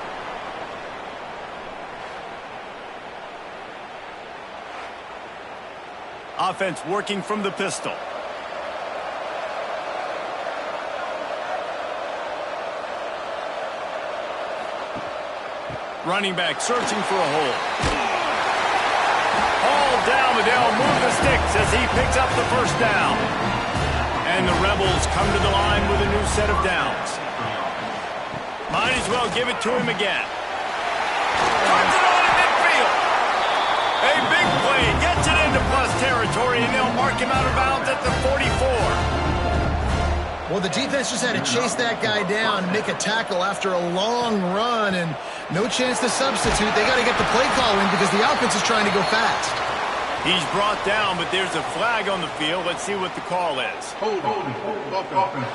Offense working from the pistol. Running back searching for a hole. All down, but they'll move the sticks as he picks up the first down. And the Rebels come to the line with a new set of downs. Might as well give it to him again. Turns it on in midfield. A big play gets it into plus territory, and they'll mark him out of bounds at the 44. Well, the defense just had to chase that guy down and make a tackle after a long run, and no chance to substitute. They got to get the play call in because the offense is trying to go fast. He's brought down, but there's a flag on the field. Let's see what the call is. Hold offense.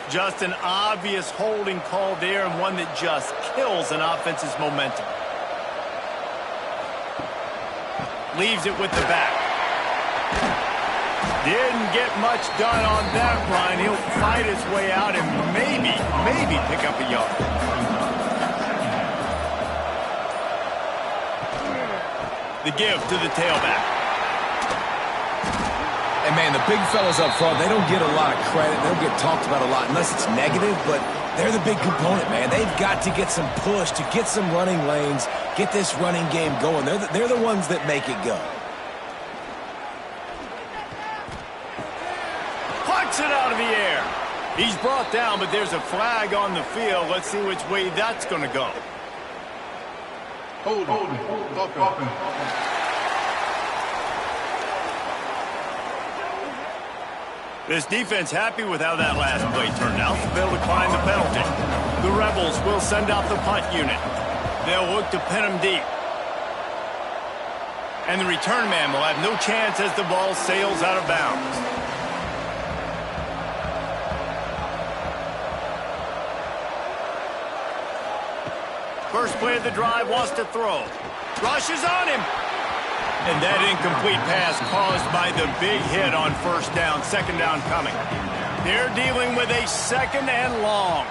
Just an obvious holding call there, and one that just kills an offense's momentum. Leaves it with the back. Didn't get much done on that run. He'll fight his way out and maybe pick up a yard. The give to the tailback. And, man, the big fellas up front, they don't get a lot of credit. They don't get talked about a lot unless it's negative, but they're the big component, man. They've got to get some push, to get some running lanes, get this running game going. They're the ones that make it go. Plucks it out of the air. He's brought down, but there's a flag on the field. Let's see which way that's going to go. Hold offense. This defense happy with how that last play turned out. They'll decline the penalty. The Rebels will send out the punt unit. They'll look to pin them deep. And the return man will have no chance as the ball sails out of bounds. First play of the drive, wants to throw. Rushes on him. And that incomplete pass caused by the big hit on first down. Second down coming. They're dealing with a second and long.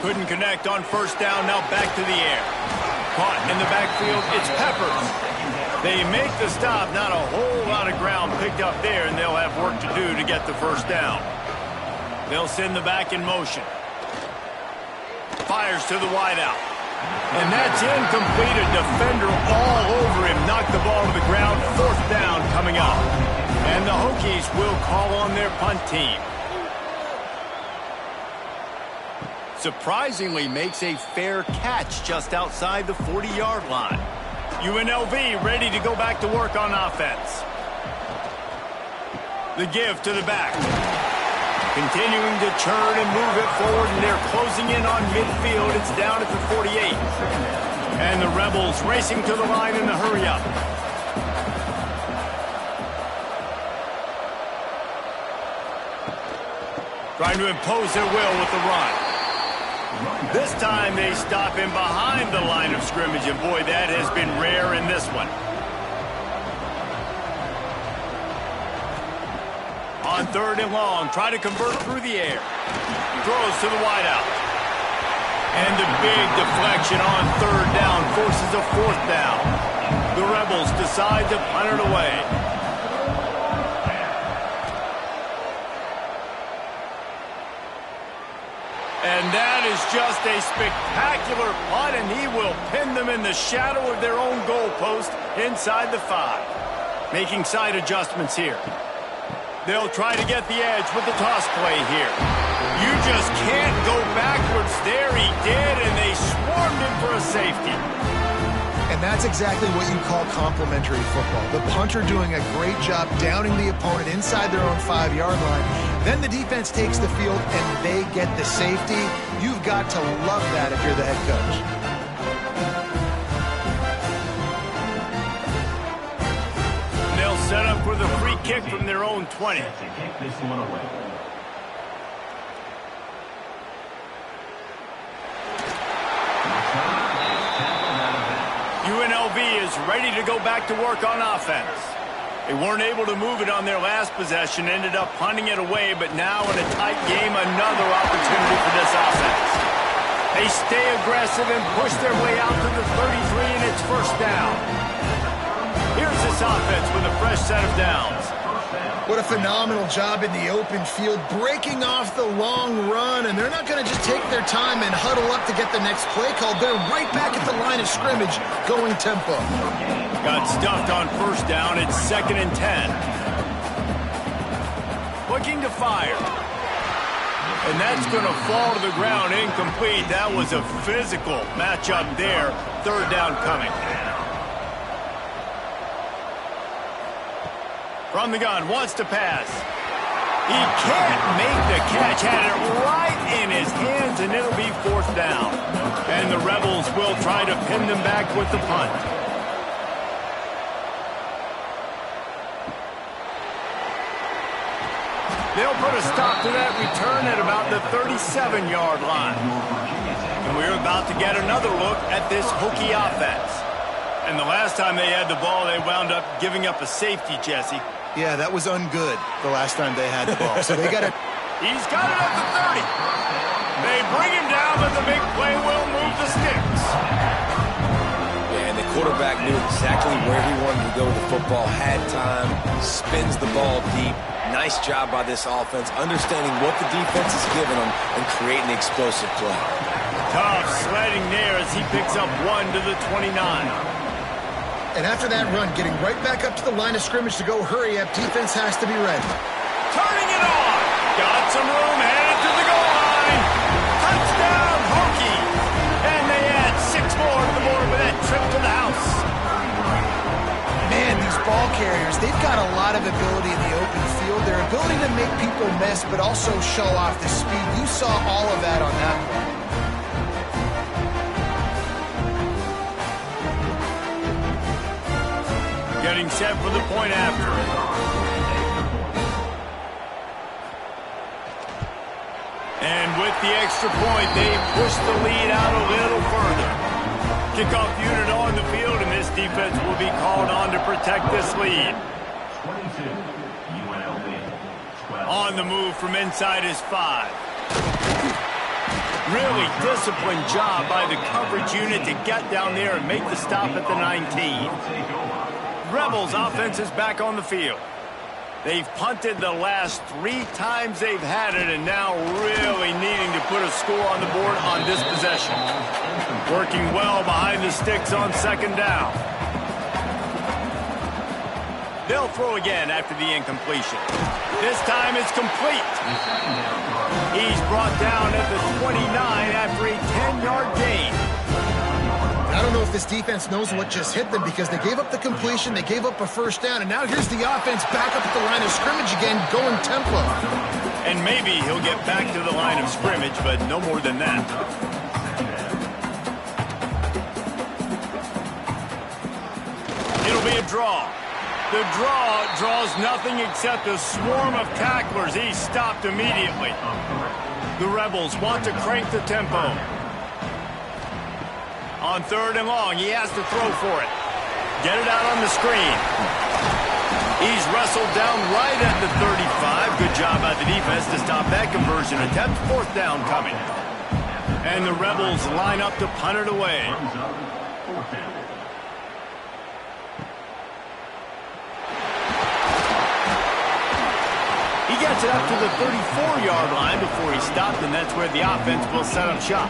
Couldn't connect on first down. Now back to the air. Caught in the backfield. It's Peppers. They make the stop. Not a whole lot of ground picked up there, and they'll have work to do to get the first down. They'll send the back in motion. Fires to the wideout. And that's incomplete. A defender all over him. Knocked the ball to the ground. Fourth down coming up. And the Hokies will call on their punt team. Surprisingly makes a fair catch just outside the 40-yard line. UNLV ready to go back to work on offense. The give to the back. Continuing to churn and move it forward, and they're closing in on midfield. It's down at the 48. And the Rebels racing to the line in the hurry-up. Trying to impose their will with the run. This time they stop him behind the line of scrimmage, and boy, that has been rare in this one. On third and long, try to convert through the air. Throws to the wideout. And the big deflection on third down forces a fourth down. The Rebels decide to punt it away. And that is just a spectacular punt, and he will pin them in the shadow of their own goalpost inside the 5. Making side adjustments here. They'll try to get the edge with the toss play here. You just can't go backwards there. He did, and they swarmed him for a safety. And And that's exactly what you call complementary football. The punter doing a great job downing the opponent inside their own 5-yard line. Then the defense takes the field and they get the safety. You've got to love that if you're the head coach. They'll set up for the free kick from their own 20. UNLV is ready to go back to work on offense. They weren't able to move it on their last possession, ended up punting it away, but now in a tight game, another opportunity for this offense. They stay aggressive and push their way out to the 33, and it's first down. Here's this offense with a fresh set of downs. What a phenomenal job in the open field, breaking off the long run, and they're not going to just take their time and huddle up to get the next play called. They're right back at the line of scrimmage, going tempo. Got stuffed on first down. It's 2nd and 10. Looking to fire. And that's going to fall to the ground incomplete. That was a physical matchup there. 3rd down coming. From the gun, wants to pass. He can't make the catch. Had it right in his hands, and it'll be 4th down. And the Rebels will try to pin them back with the punt. They'll put a stop to that return at about the 37-yard line. And we're about to get another look at this Hokie offense. And the last time they had the ball, they wound up giving up a safety, Jesse. Yeah, that was ungood the last time they had the ball. So they got to... He's got it at the 30. They bring him down, but the big play will move the sticks. Yeah, and the quarterback knew exactly where he wanted to go with the football, had time, spins the ball deep. Nice job by this offense, understanding what the defense is giving them and creating the explosive play. Tough sledding there as he picks up 1 to the 29. And after that run, getting right back up to the line of scrimmage to go hurry up, defense has to be ready. Turning it on. Got some room, headed to the goal line. Touchdown, Hokie. And they add 6 more to the board with that trip to the house. Man, these ball carriers, they've got a lot of ability in the open field. Their ability to make people miss, but also show off the speed. You saw all of that on that play. Getting set for the point after. And with the extra point, they push the lead out a little further. Kickoff unit on the field, and this defense will be called on to protect this lead. 22, UNLV. 12. On the move from inside is 5. Really disciplined job by the coverage unit to get down there and make the stop at the 19. Rebels offense is back on the field. They've punted the last 3 times they've had it, and now really needing to put a score on the board on this possession. Working well behind the sticks on 2nd down. They'll throw again after the incompletion. This time it's complete. He's brought down at the 29 after a 10-yard gain. I don't know if this defense knows what just hit them because they gave up the completion, they gave up a 1st down, and now here's the offense back up at the line of scrimmage again, going tempo. And maybe he'll get back to the line of scrimmage, but no more than that. It'll be a draw. The draw draws nothing except a swarm of tacklers. He's stopped immediately. The Rebels want to crank the tempo. On 3rd and long, he has to throw for it. Get it out on the screen. He's wrestled down right at the 35. Good job by the defense to stop that conversion attempt. 4th down coming. And the Rebels line up to punt it away. He gets it up to the 34-yard line before he stopped, and that's where the offense will set up shop.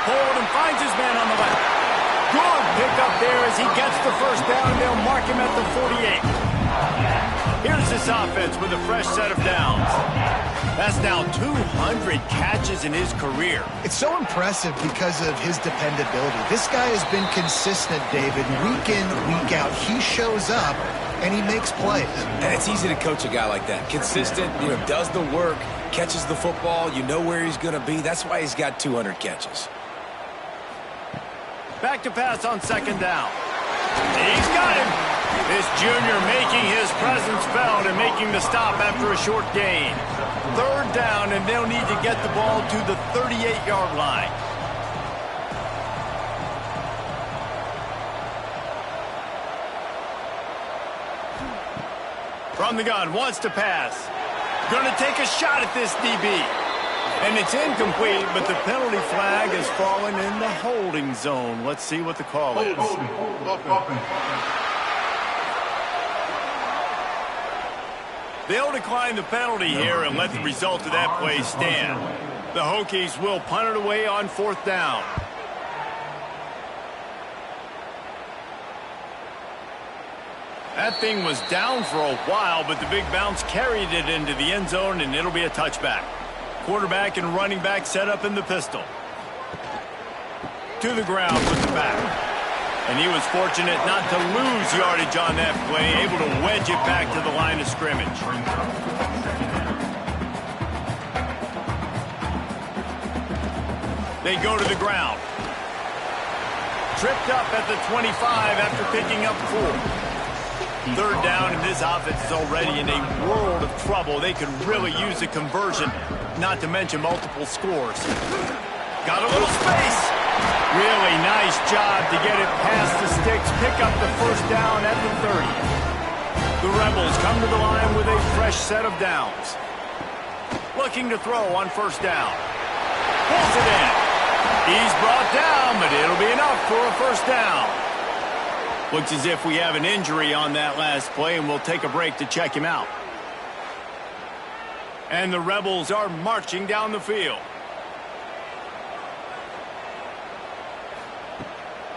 Hold and finds his man on the left. Good pick up there as he gets the 1st down, and they'll mark him at the 48. Here's this offense with a fresh set of downs. That's now 200 catches in his career. It's so impressive because of his dependability. This guy has been consistent, David, week in, week out. He shows up, and he makes plays. And it's easy to coach a guy like that. Consistent, does the work, catches the football, you know where he's going to be. That's why he's got 200 catches. Back to pass on second down. He's got him. This junior making his presence felt and making the stop after a short gain. Third down, and they'll need to get the ball to the 38-yard line. From the gun, wants to pass. Going to take a shot at this DB. And it's incomplete, but the penalty flag has fallen in the holding zone. Let's see what the call is. They'll decline the penalty here and let the result of that play stand. The Hokies will punt it away on fourth down. That thing was down for a while, but the big bounce carried it into the end zone, and it'll be a touchback. Quarterback and running back set up in the pistol. To the ground with the back. And he was fortunate not to lose yardage on that play, able to wedge it back to the line of scrimmage. They go to the ground. Tripped up at the 25 after picking up 4. Third down, and this offense is already in a world of trouble. They could really use a conversion, not to mention multiple scores. Got a little space. Really nice job to get it past the sticks, pick up the first down at the 30. The Rebels come to the line with a fresh set of downs. Looking to throw on first down. Pulls it in. He's brought down, but it'll be enough for a first down. Looks as if we have an injury on that last play, and we'll take a break to check him out. And the Rebels are marching down the field.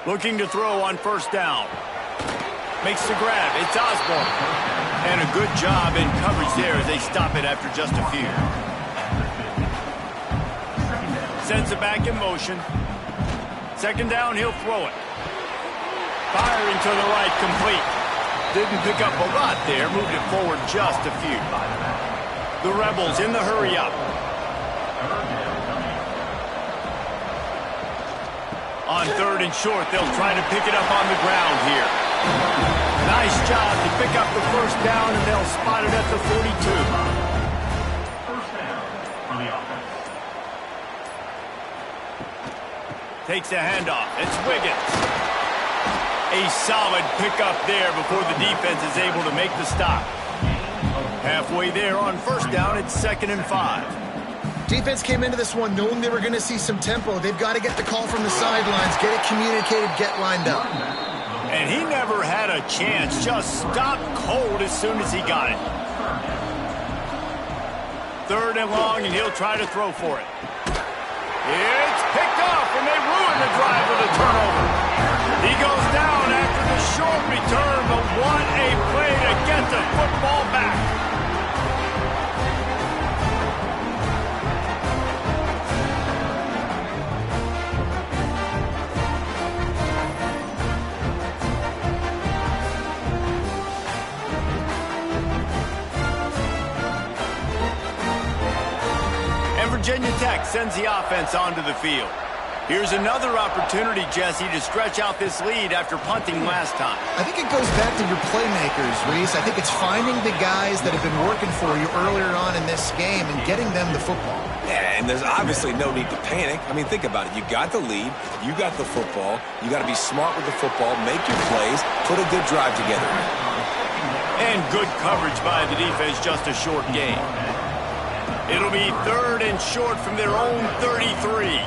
Looking to throw on first down. Makes the grab. It's Osborne. And a good job in coverage there as they stop it after just a few. Sends it back in motion. Second down, he'll throw it. Firing to the right, complete. Didn't pick up a lot there. Moved it forward just a few. The Rebels in the hurry up. On third and short, they'll try to pick it up on the ground here. Nice job to pick up the first down, and they'll spot it at the 42. First down on the offense. Takes the handoff. It's Wiggins. A solid pickup there before the defense is able to make the stop. Halfway there on first down, it's 2nd and 5. Defense came into this one knowing they were going to see some tempo. They've got to get the call from the sidelines, get it communicated, get lined up. And he never had a chance. Just stopped cold as soon as he got it. Third and long, and he'll try to throw for it. It's picked off, and they ruin the drive with a turnover. He goes down after the short return, but what a play to get the football back. And Virginia Tech sends the offense onto the field. Here's another opportunity, Jesse, to stretch out this lead after punting last time. I think it goes back to your playmakers, Reese. I think it's finding the guys that have been working for you earlier on in this game and getting them the football. Yeah, and there's obviously no need to panic. I mean, think about it. You got the lead. You got the football. You got to be smart with the football, make your plays, put a good drive together. And good coverage by the defense, just a short gain. It'll be third and short from their own 33.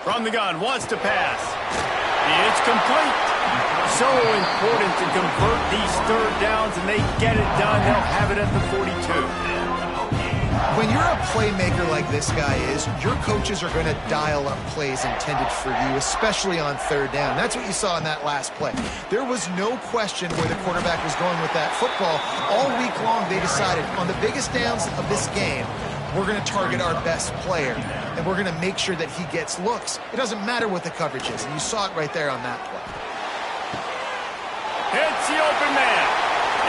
From the gun, wants to pass. It's complete. So important to convert these third downs, and they get it done. They'll have it at the 42. When you're a playmaker like this guy is, your coaches are going to dial up plays intended for you, especially on third down. That's what you saw in that last play. There was no question where the quarterback was going with that football. All week long, they decided on the biggest downs of this game, we're going to target our best player, and we're going to make sure that he gets looks. It doesn't matter what the coverage is, and you saw it right there on that play. Hits the open man.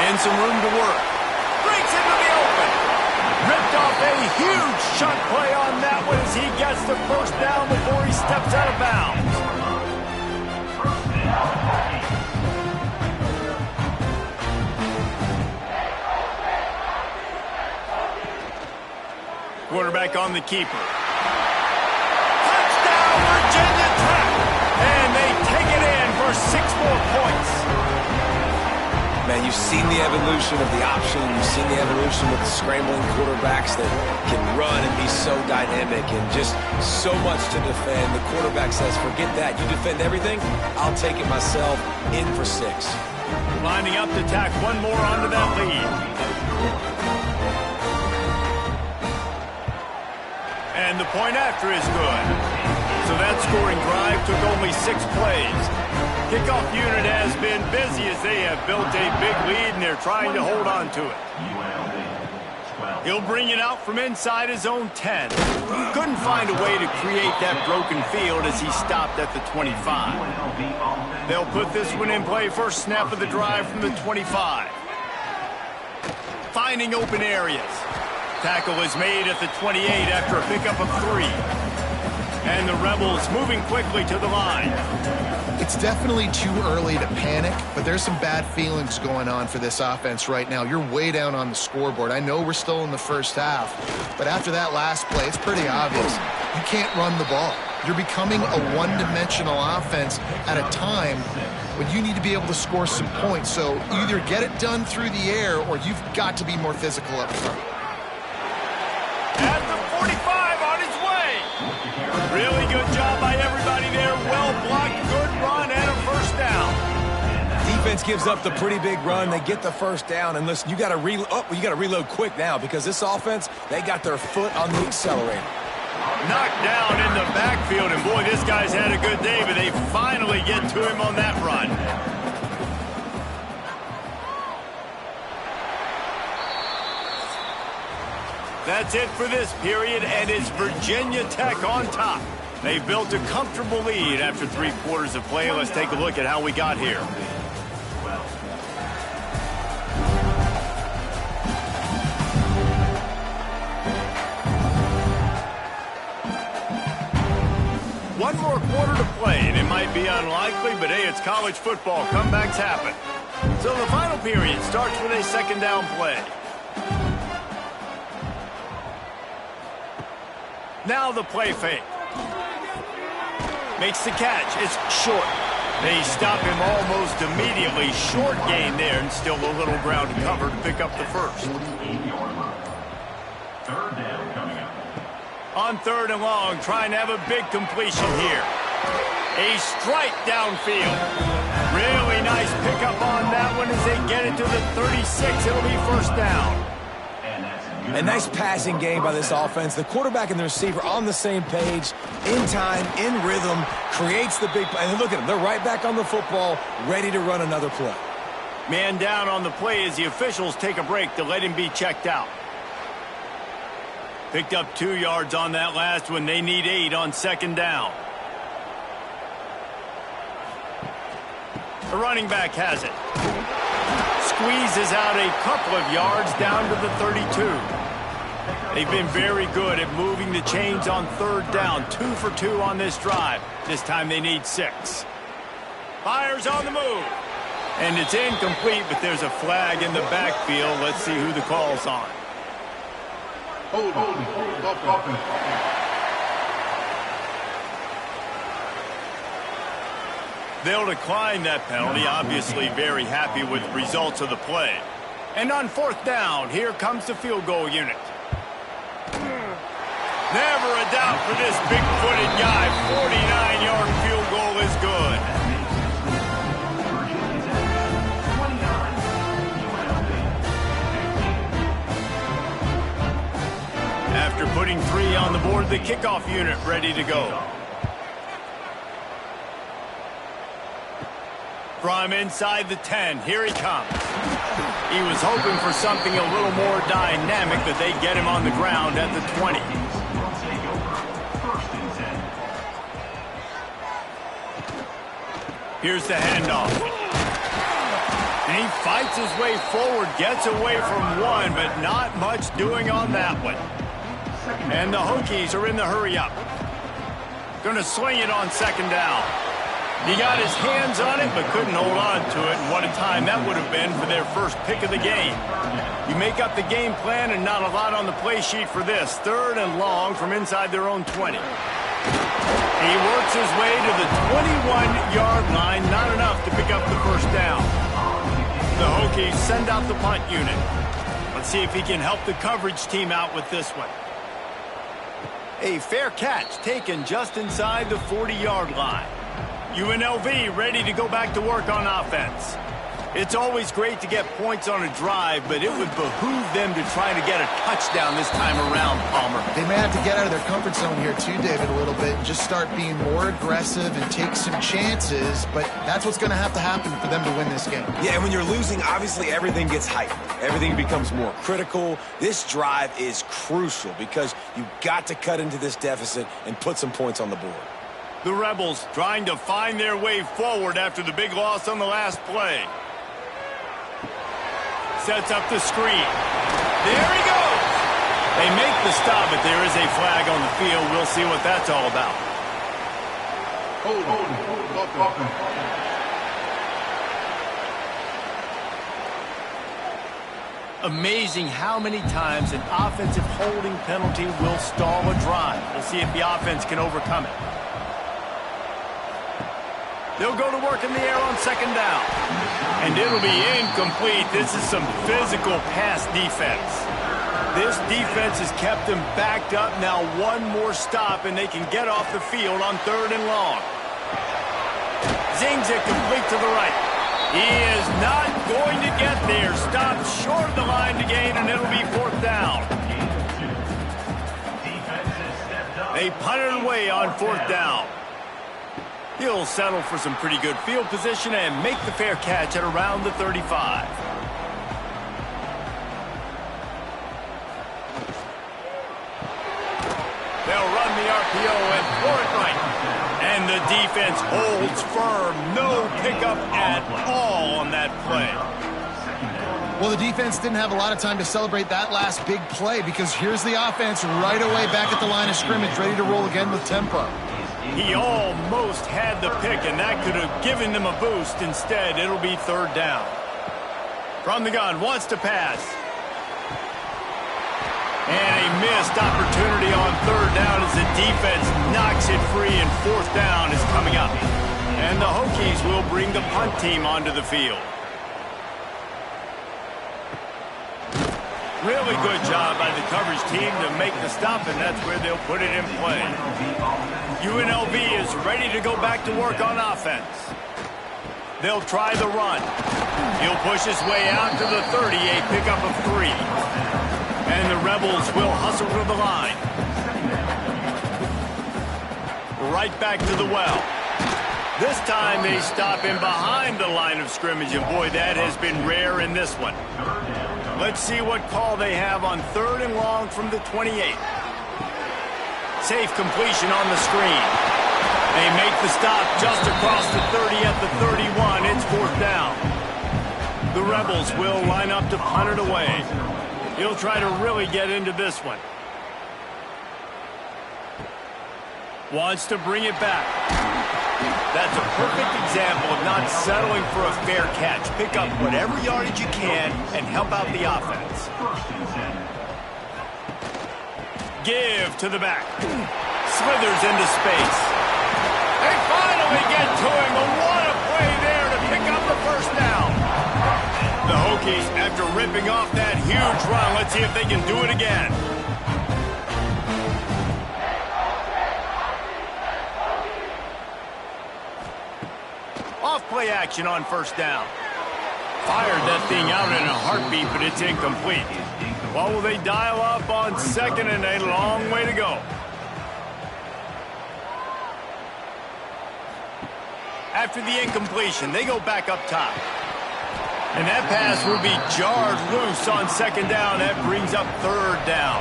And some room to work. Breaks into the open. Ripped off a huge shot play on that one as he gets the first down before he steps out of bounds. Quarterback on the keeper. Touchdown, Virginia Tech! And they take it in for 6 more points. Man, you've seen the evolution of the option. You've seen the evolution with the scrambling quarterbacks that can run and be so dynamic and just so much to defend. The quarterback says, forget that. You defend everything, I'll take it myself. In for 6. Lining up to tack one more onto that lead. And the point after is good. So that scoring drive took only 6 plays. Kickoff unit has been busy as they have built a big lead and they're trying to hold on to it. He'll bring it out from inside his own 10. Couldn't find a way to create that broken field as he stopped at the 25. They'll put this one in play first snap of the drive from the 25. Finding open areas. Tackle is made at the 28 after a pickup of 3. And the Rebels moving quickly to the line. It's definitely too early to panic, but there's some bad feelings going on for this offense right now. You're way down on the scoreboard. I know we're still in the first half, but after that last play, it's pretty obvious. You can't run the ball. You're becoming a one-dimensional offense at a time when you need to be able to score some points. So either get it done through the air or you've got to be more physical up front. At the 45 on his way. Really good job by everybody there. Well blocked, good run, and a first down. Defense gives up the pretty big run. They get the first down. And listen, you got to reload quick now because this offense, they got their foot on the accelerator. Knocked down in the backfield, and boy, this guy's had a good day, but they finally get to him on that run. That's it for this period, and it's Virginia Tech on top. They built a comfortable lead after 3 quarters of play. Let's take a look at how we got here. One more quarter to play, and it might be unlikely, but hey, it's college football. Comebacks happen. So the final period starts with a second down play. Now the play fake. Makes the catch. It's short. They stop him almost immediately. Short gain there, and still a little ground to cover to pick up the first. Third down coming up. On 3rd and long, trying to have a big completion here. A strike downfield. Really nice pickup on that one as they get it to the 36. It'll be first down. A nice passing game by this offense. The quarterback and the receiver on the same page, in time, in rhythm, creates the big play. And look at them. They're right back on the football, ready to run another play. Man down on the play as the officials take a break to let him be checked out. Picked up 2 yards on that last one. They need 8 on 2nd down. The running back has it. Squeezes out a couple of yards down to the 32. They've been very good at moving the chains on 3rd down. 2 for 2 on this drive. This time they need 6. Fires on the move. And it's incomplete, but there's a flag in the backfield. Let's see who the call's on. They'll decline that penalty, obviously very happy with the results of the play. And on 4th down, here comes the field goal unit. Never a doubt for this big-footed guy. 49-yard field goal is good. On the board, the kickoff unit ready to go. From inside the 10, here he comes. He was hoping for something a little more dynamic, that they'd get him on the ground at the 20. Here's the handoff. And he fights his way forward, gets away from one, but not much doing on that one. And the Hokies are in the hurry up. Going to swing it on second down. He got his hands on it, but couldn't hold on to it. And what a time that would have been for their first pick of the game. You make up the game plan and not a lot on the play sheet for this. 3rd and long from inside their own 20. He works his way to the 21-yard line. Not enough to pick up the first down. The Hokies send out the punt unit. Let's see if he can help the coverage team out with this one. A fair catch taken just inside the 40-yard line. UNLV ready to go back to work on offense. It's always great to get points on a drive, but it would behoove them to try to get a touchdown this time around, Palmer. They may have to get out of their comfort zone here too, David, a little bit and just start being more aggressive and take some chances, but that's what's going to have to happen for them to win this game. Yeah, and when you're losing, obviously everything gets hyped. Everything becomes more critical. This drive is crucial because you've got to cut into this deficit and put some points on the board. The Rebels trying to find their way forward after the big loss on the last play. Sets up the screen. There he goes. They make the stop, but there is a flag on the field. We'll see what that's all about. Amazing how many times an offensive holding penalty will stall a drive. We'll see if the offense can overcome it. They'll go to work in the air on second down. And it'll be incomplete. This is some physical pass defense. This defense has kept them backed up. Now one more stop, and they can get off the field on 3rd and long. Zings it complete to the right. He is not going to get there. Stopped short of the line to gain, and it'll be 4th down. They punt it away on 4th down. He'll settle for some pretty good field position and make the fair catch at around the 35. They'll run the RPO and throw it right. And the defense holds firm. No pickup at all on that play. Well, the defense didn't have a lot of time to celebrate that last big play because here's the offense right away back at the line of scrimmage, ready to roll again with tempo. He almost had the pick, and that could have given them a boost. Instead, it'll be 3rd down. From the gun, wants to pass. And a missed opportunity on 3rd down as the defense knocks it free, and 4th down is coming up. And the Hokies will bring the punt team onto the field. Really good job by the coverage team to make the stop, and that's where they'll put it in play. UNLV is ready to go back to work on offense. They'll try the run. He'll push his way out to the 30, a pickup of 3. And the Rebels will hustle to the line. Right back to the well. This time they stop him behind the line of scrimmage, and boy, that has been rare in this one. Let's see what call they have on 3rd and long from the 28. Safe completion on the screen. They make the stop just across the 30 at the 31. It's 4th down. The Rebels will line up to punt it away. He'll try to really get into this one. Wants to bring it back. That's a perfect example of not settling for a fair catch. Pick up whatever yardage you can and help out the offense. Give to the back. Slithers into space. They finally get to him. And what a play there to pick up the 1st down. The Hokies, after ripping off that huge run, let's see if they can do it again. Off-play action on 1st down. Fired that thing out in a heartbeat, but it's incomplete. What will they dial up on 2nd and a long way to go? After the incompletion, they go back up top. And that pass will be jarred loose on second down. That brings up third down.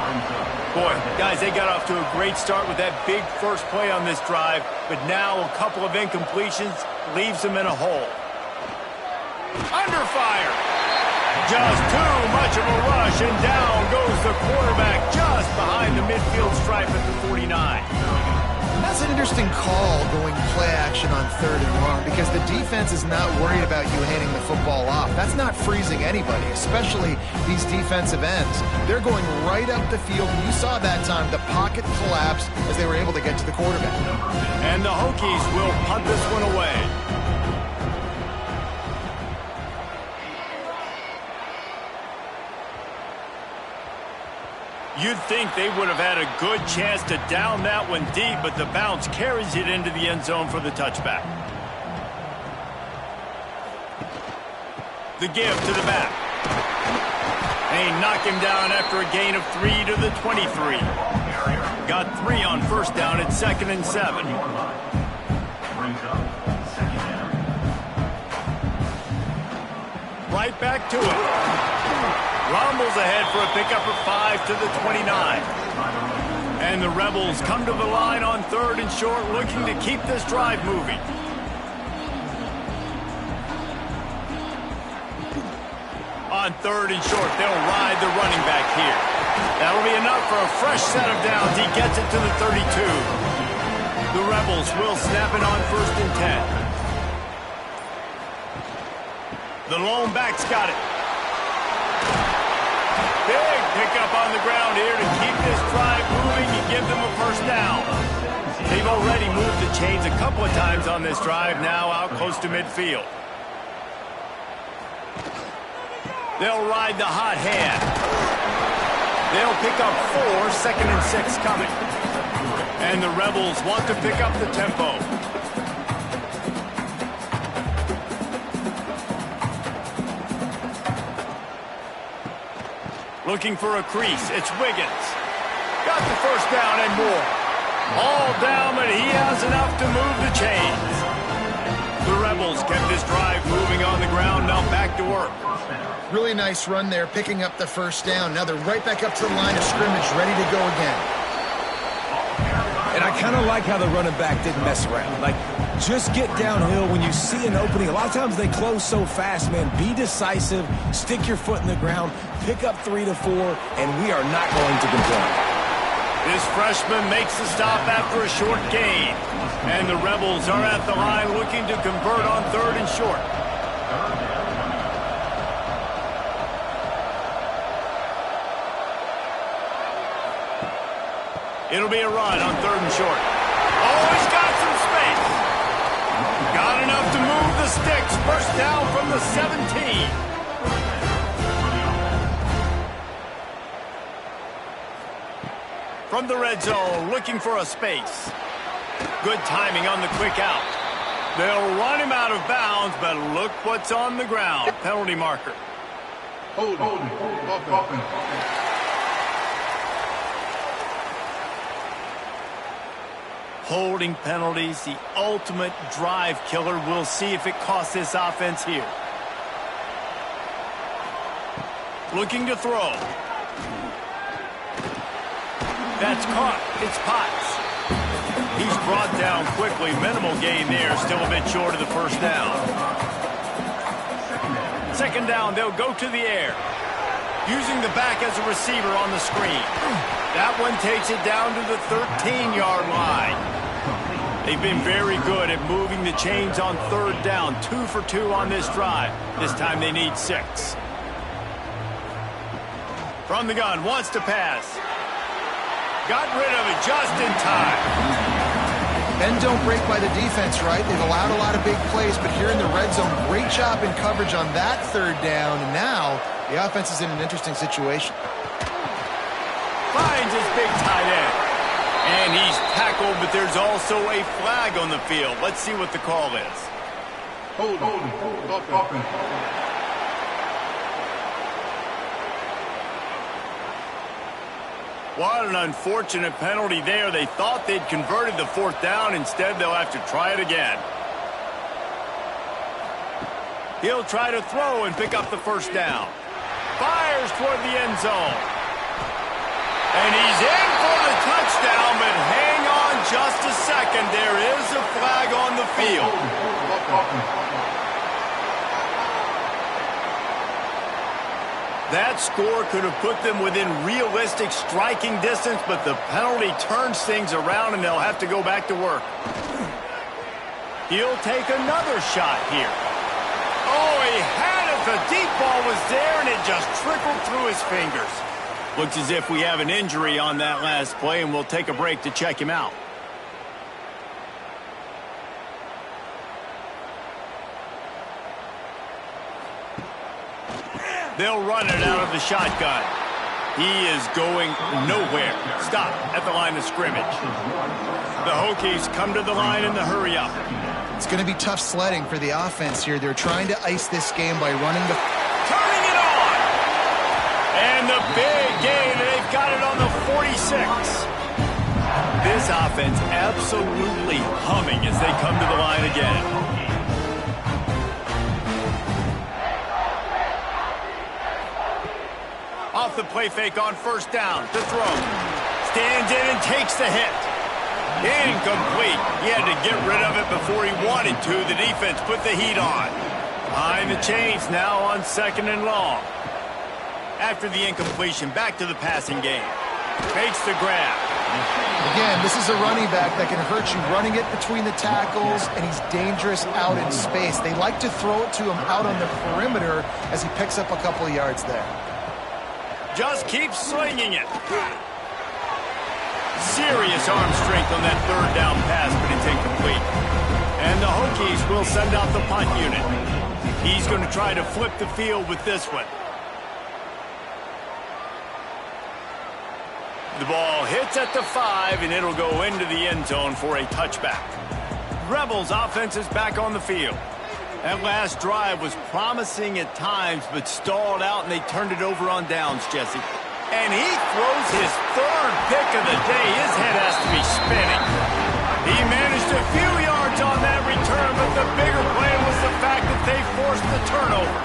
Boy, guys, they got off to a great start with that big first play on this drive, but now a couple of incompletions leaves them in a hole. Under fire. Just too much of a rush, and down goes the quarterback just behind the midfield stripe at the 49. That's an interesting call going play action on third and long because the defense is not worried about you handing the football off. That's not freezing anybody, especially these defensive ends. They're going right up the field, and you saw that time the pocket collapse as they were able to get to the quarterback. And the Hokies will punt this one away. You'd think they would have had a good chance to down that one deep, but the bounce carries it into the end zone for the touchback. The give to the back. They knock him down after a gain of 3 to the 23. Got 3 on first down at 2nd and 7. Right back to it. Rumbles ahead for a pickup of 5 to the 29. And the Rebels come to the line on 3rd and short, looking to keep this drive moving. On 3rd and short, they'll ride the running back here. That'll be enough for a fresh set of downs. He gets it to the 32. The Rebels will snap it on 1st and 10. The lone back's got it. Big pickup on the ground here to keep this drive moving and give them a first down. They've already moved the chains a couple of times on this drive, now out close to midfield. They'll ride the hot hand. They'll pick up 4, 2nd and 6 coming. And the Rebels want to pick up the tempo. Looking for a crease. It's Wiggins. Got the first down and more. All down, but he has enough to move the chains. The Rebels kept this drive moving on the ground. Now back to work. Really nice run there, picking up the first down. Now they're right back up to the line of scrimmage, ready to go again. And I kind of like how the running back didn't mess around. Like, just get downhill when you see an opening. A lot of times they close so fast, man. Be decisive, stick your foot in the ground, pick up 3 to 4, and we are not going to complain. This freshman makes the stop after a short gain. And the Rebels are at the line looking to convert on 3rd and short. It'll be a run on 3rd and short. Oh, he's got some space. Got enough to move the sticks. First down from the 17. From the red zone, looking for a space. Good timing on the quick out. They'll run him out of bounds, but look what's on the ground. Penalty marker. Holding penalties, the ultimate drive killer. We'll see if it costs this offense here. Looking to throw. That's caught. It's Potts. He's brought down quickly. Minimal gain there. Still a bit short of the first down. 2nd down, they'll go to the air. Using the back as a receiver on the screen. That one takes it down to the 13-yard line. They've been very good at moving the chains on 3rd down. 2 for 2 on this drive. This time they need 6. From the gun, wants to pass. Got rid of it just in time. Bend don't break by the defense, right? They've allowed a lot of big plays, but here in the red zone, great job in coverage on that 3rd down. And now the offense is in an interesting situation. Finds his big tight end. And he's tackled, but there's also a flag on the field. Let's see what the call is. Hold. What an unfortunate penalty there. They thought they'd converted the 4th down. Instead, they'll have to try it again. He'll try to throw and pick up the first down. Fires toward the end zone. And he's in for the touchdown, but hang on just a second. There is a flag on the field. That score could have put them within realistic striking distance, but the penalty turns things around, and they'll have to go back to work. He'll take another shot here. Oh, he had it. The deep ball was there, and it just trickled through his fingers. Looks as if we have an injury on that last play, and we'll take a break to check him out. They'll run it out of the shotgun. He is going nowhere. Stop at the line of scrimmage. The Hokies come to the line in the hurry up. It's going to be tough sledding for the offense here. They're trying to ice this game by running the... Turning it on! And the big gain, and they've got it on the 46. This offense absolutely humming as they come to the line again. Off the play fake on first down. The throw. Stands in and takes the hit. Incomplete. He had to get rid of it before he wanted to. The defense put the heat on. Behind the chains now on 2nd and long. After the incompletion, back to the passing game. Makes the grab. Again, this is a running back that can hurt you running it between the tackles, and he's dangerous out in space. They like to throw it to him out on the perimeter as he picks up a couple of yards there. Just keep slinging it. Serious arm strength on that third down pass, but it's incomplete. And the Hokies will send out the punt unit. He's going to try to flip the field with this one. The ball hits at the 5, and it'll go into the end zone for a touchback. Rebels offense is back on the field. That last drive was promising at times, but stalled out, and they turned it over on downs, Jesse. And he throws his third pick of the day. His head has to be spinning. He managed a few yards on that return, but the bigger play was the fact that they forced the turnover.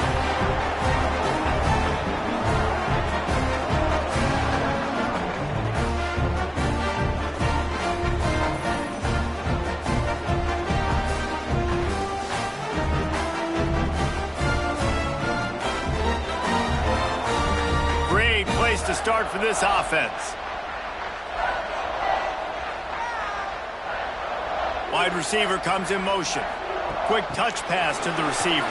To start for this offense. Wide receiver comes in motion. Quick touch pass to the receiver.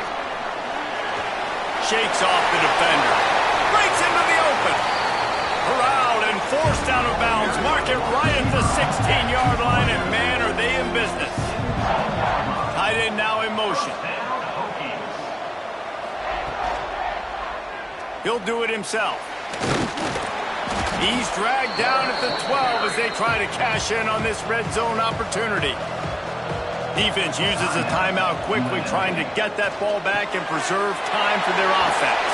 Shakes off the defender. Breaks into the open. Corralled and forced out of bounds. Mark it right at the 16-yard line, and man, are they in business. Tight end now in motion. He'll do it himself. He's dragged down at the 12 as they try to cash in on this red zone opportunity. Defense uses a timeout quickly, trying to get that ball back and preserve time for their offense.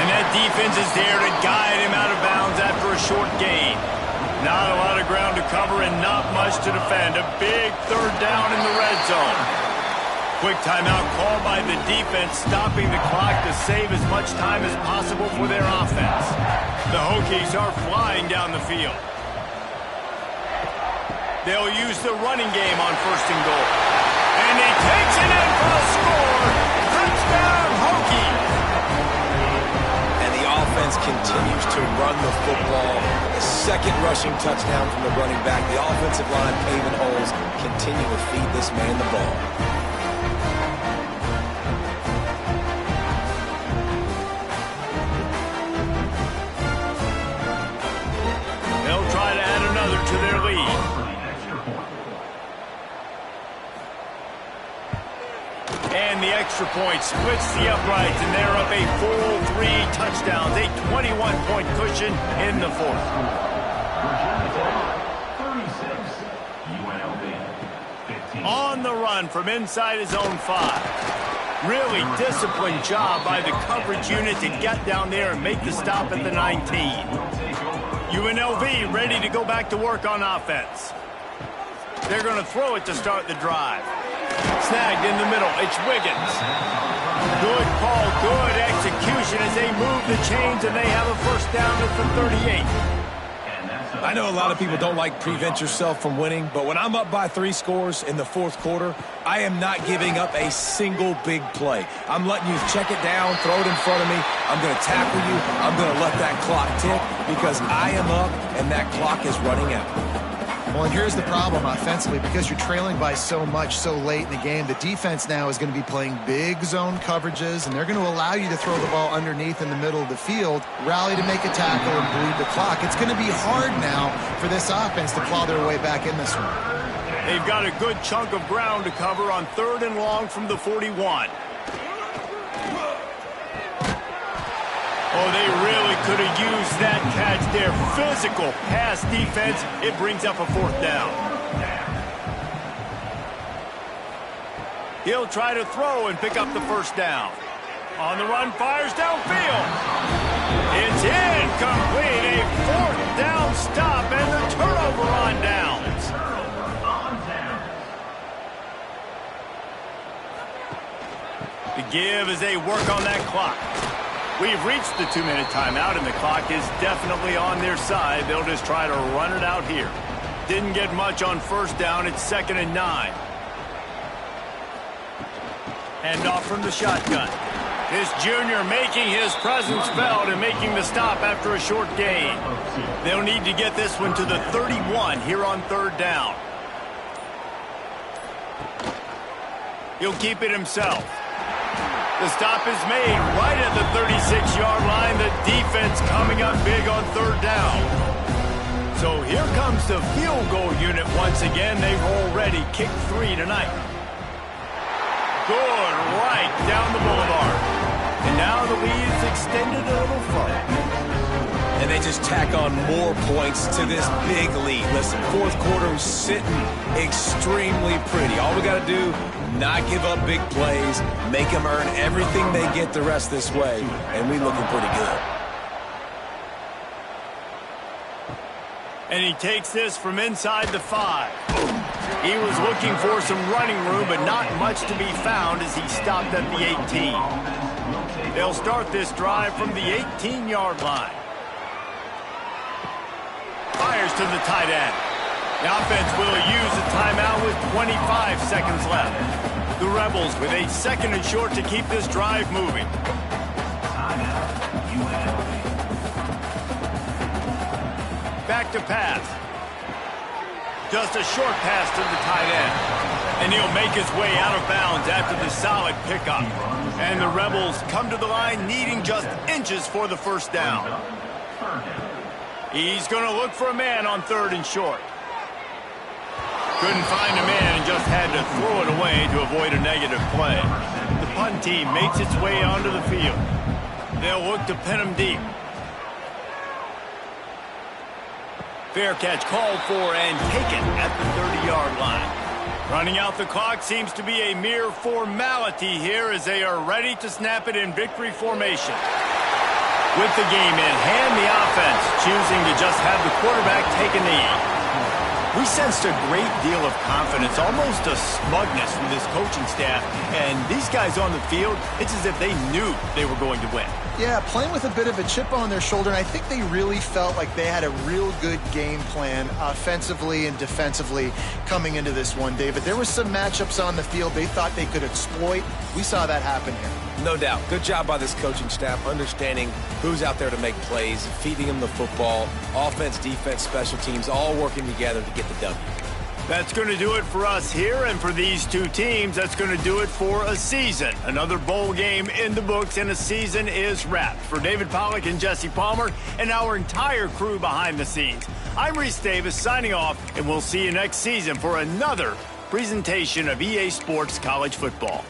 And that defense is there to guide him out of bounds after a short gain. Not a lot of ground to cover and not much to defend. A big third down in the red zone. Quick timeout called by the defense, stopping the clock to save as much time as possible for their offense. The Hokies are flying down the field. They'll use the running game on 1st and goal. And he takes it in for the score. Touchdown, Hokies! And the offense continues to run the football. The second rushing touchdown from the running back. The offensive line paving holes, continue to feed this man the ball. To their lead. And the extra point splits the uprights, and they're up a full 3 touchdowns, a 21-point cushion in the 4th. 36, UNLV, 15. On the run from inside his own 5. Really disciplined job by the coverage unit to get down there and make the stop at the 19. UNLV ready to go back to work on offense. They're going to throw it to start the drive. Snagged in the middle. It's Wiggins. Good call, good execution as they move the chains, and they have a first down at the 38. I know a lot of people don't like prevent yourself from winning, but when I'm up by 3 scores in the fourth quarter, I am not giving up a single big play. I'm letting you check it down, throw it in front of me. I'm going to tackle you. I'm going to let that clock tick because I am up and that clock is running out. Well, and here's the problem offensively. Because you're trailing by so much so late in the game, the defense now is going to be playing big zone coverages, and they're going to allow you to throw the ball underneath in the middle of the field, rally to make a tackle, and bleed the clock. It's going to be hard now for this offense to claw their way back in this one. They've got a good chunk of ground to cover on 3rd and long from the 41. Oh, they really could have used that catch there. Physical pass defense. It brings up a 4th down. He'll try to throw and pick up the first down. On the run, fires downfield. It's incomplete. A 4th down stop and the turnover on downs. The give as they work on that clock. We've reached the 2-minute timeout, and the clock is definitely on their side. They'll just try to run it out here. Didn't get much on first down. It's 2nd and 9. Hand off from the shotgun. This junior making his presence felt and making the stop after a short gain. They'll need to get this one to the 31 here on 3rd down. He'll keep it himself. The stop is made right at the 36-yard line. The defense coming up big on 3rd down. So here comes the field goal unit once again. They've already kicked 3 tonight. Good right down the boulevard. And now the lead is extended a little further. And they just tack on more points to this big lead. Listen, fourth quarter is sitting extremely pretty. All we got to do, not give up big plays, make them earn everything they get the rest this way, and we looking pretty good. And he takes this from inside the 5. He was looking for some running room, but not much to be found as he stopped at the 18. They'll start this drive from the 18-yard line. Fires to the tight end. The offense will use a timeout with 25 seconds left. The Rebels with a 2nd and short to keep this drive moving. Back to pass. Just a short pass to the tight end. And he'll make his way out of bounds after the solid pickup. And the Rebels come to the line needing just inches for the first down. He's going to look for a man on 3rd and short. Couldn't find a man and just had to throw it away to avoid a negative play. The punt team makes its way onto the field. They'll look to pin him deep. Fair catch called for and taken at the 30-yard line. Running out the clock seems to be a mere formality here as they are ready to snap it in victory formation. With the game in hand, the offense choosing to just have the quarterback take a knee. We sensed a great deal of confidence, almost a smugness from this coaching staff. And these guys on the field, it's as if they knew they were going to win. Yeah, playing with a bit of a chip on their shoulder, and I think they really felt like they had a real good game plan offensively and defensively coming into this one, David. There were some matchups on the field they thought they could exploit. We saw that happen here. No doubt. Good job by this coaching staff, understanding who's out there to make plays, feeding them the football, offense, defense, special teams, all working together to get the W. That's going to do it for us here, and for these two teams, that's going to do it for a season. Another bowl game in the books, and a season is wrapped. For David Pollack and Jesse Palmer and our entire crew behind the scenes, I'm Reese Davis signing off, and we'll see you next season for another presentation of EA Sports College Football.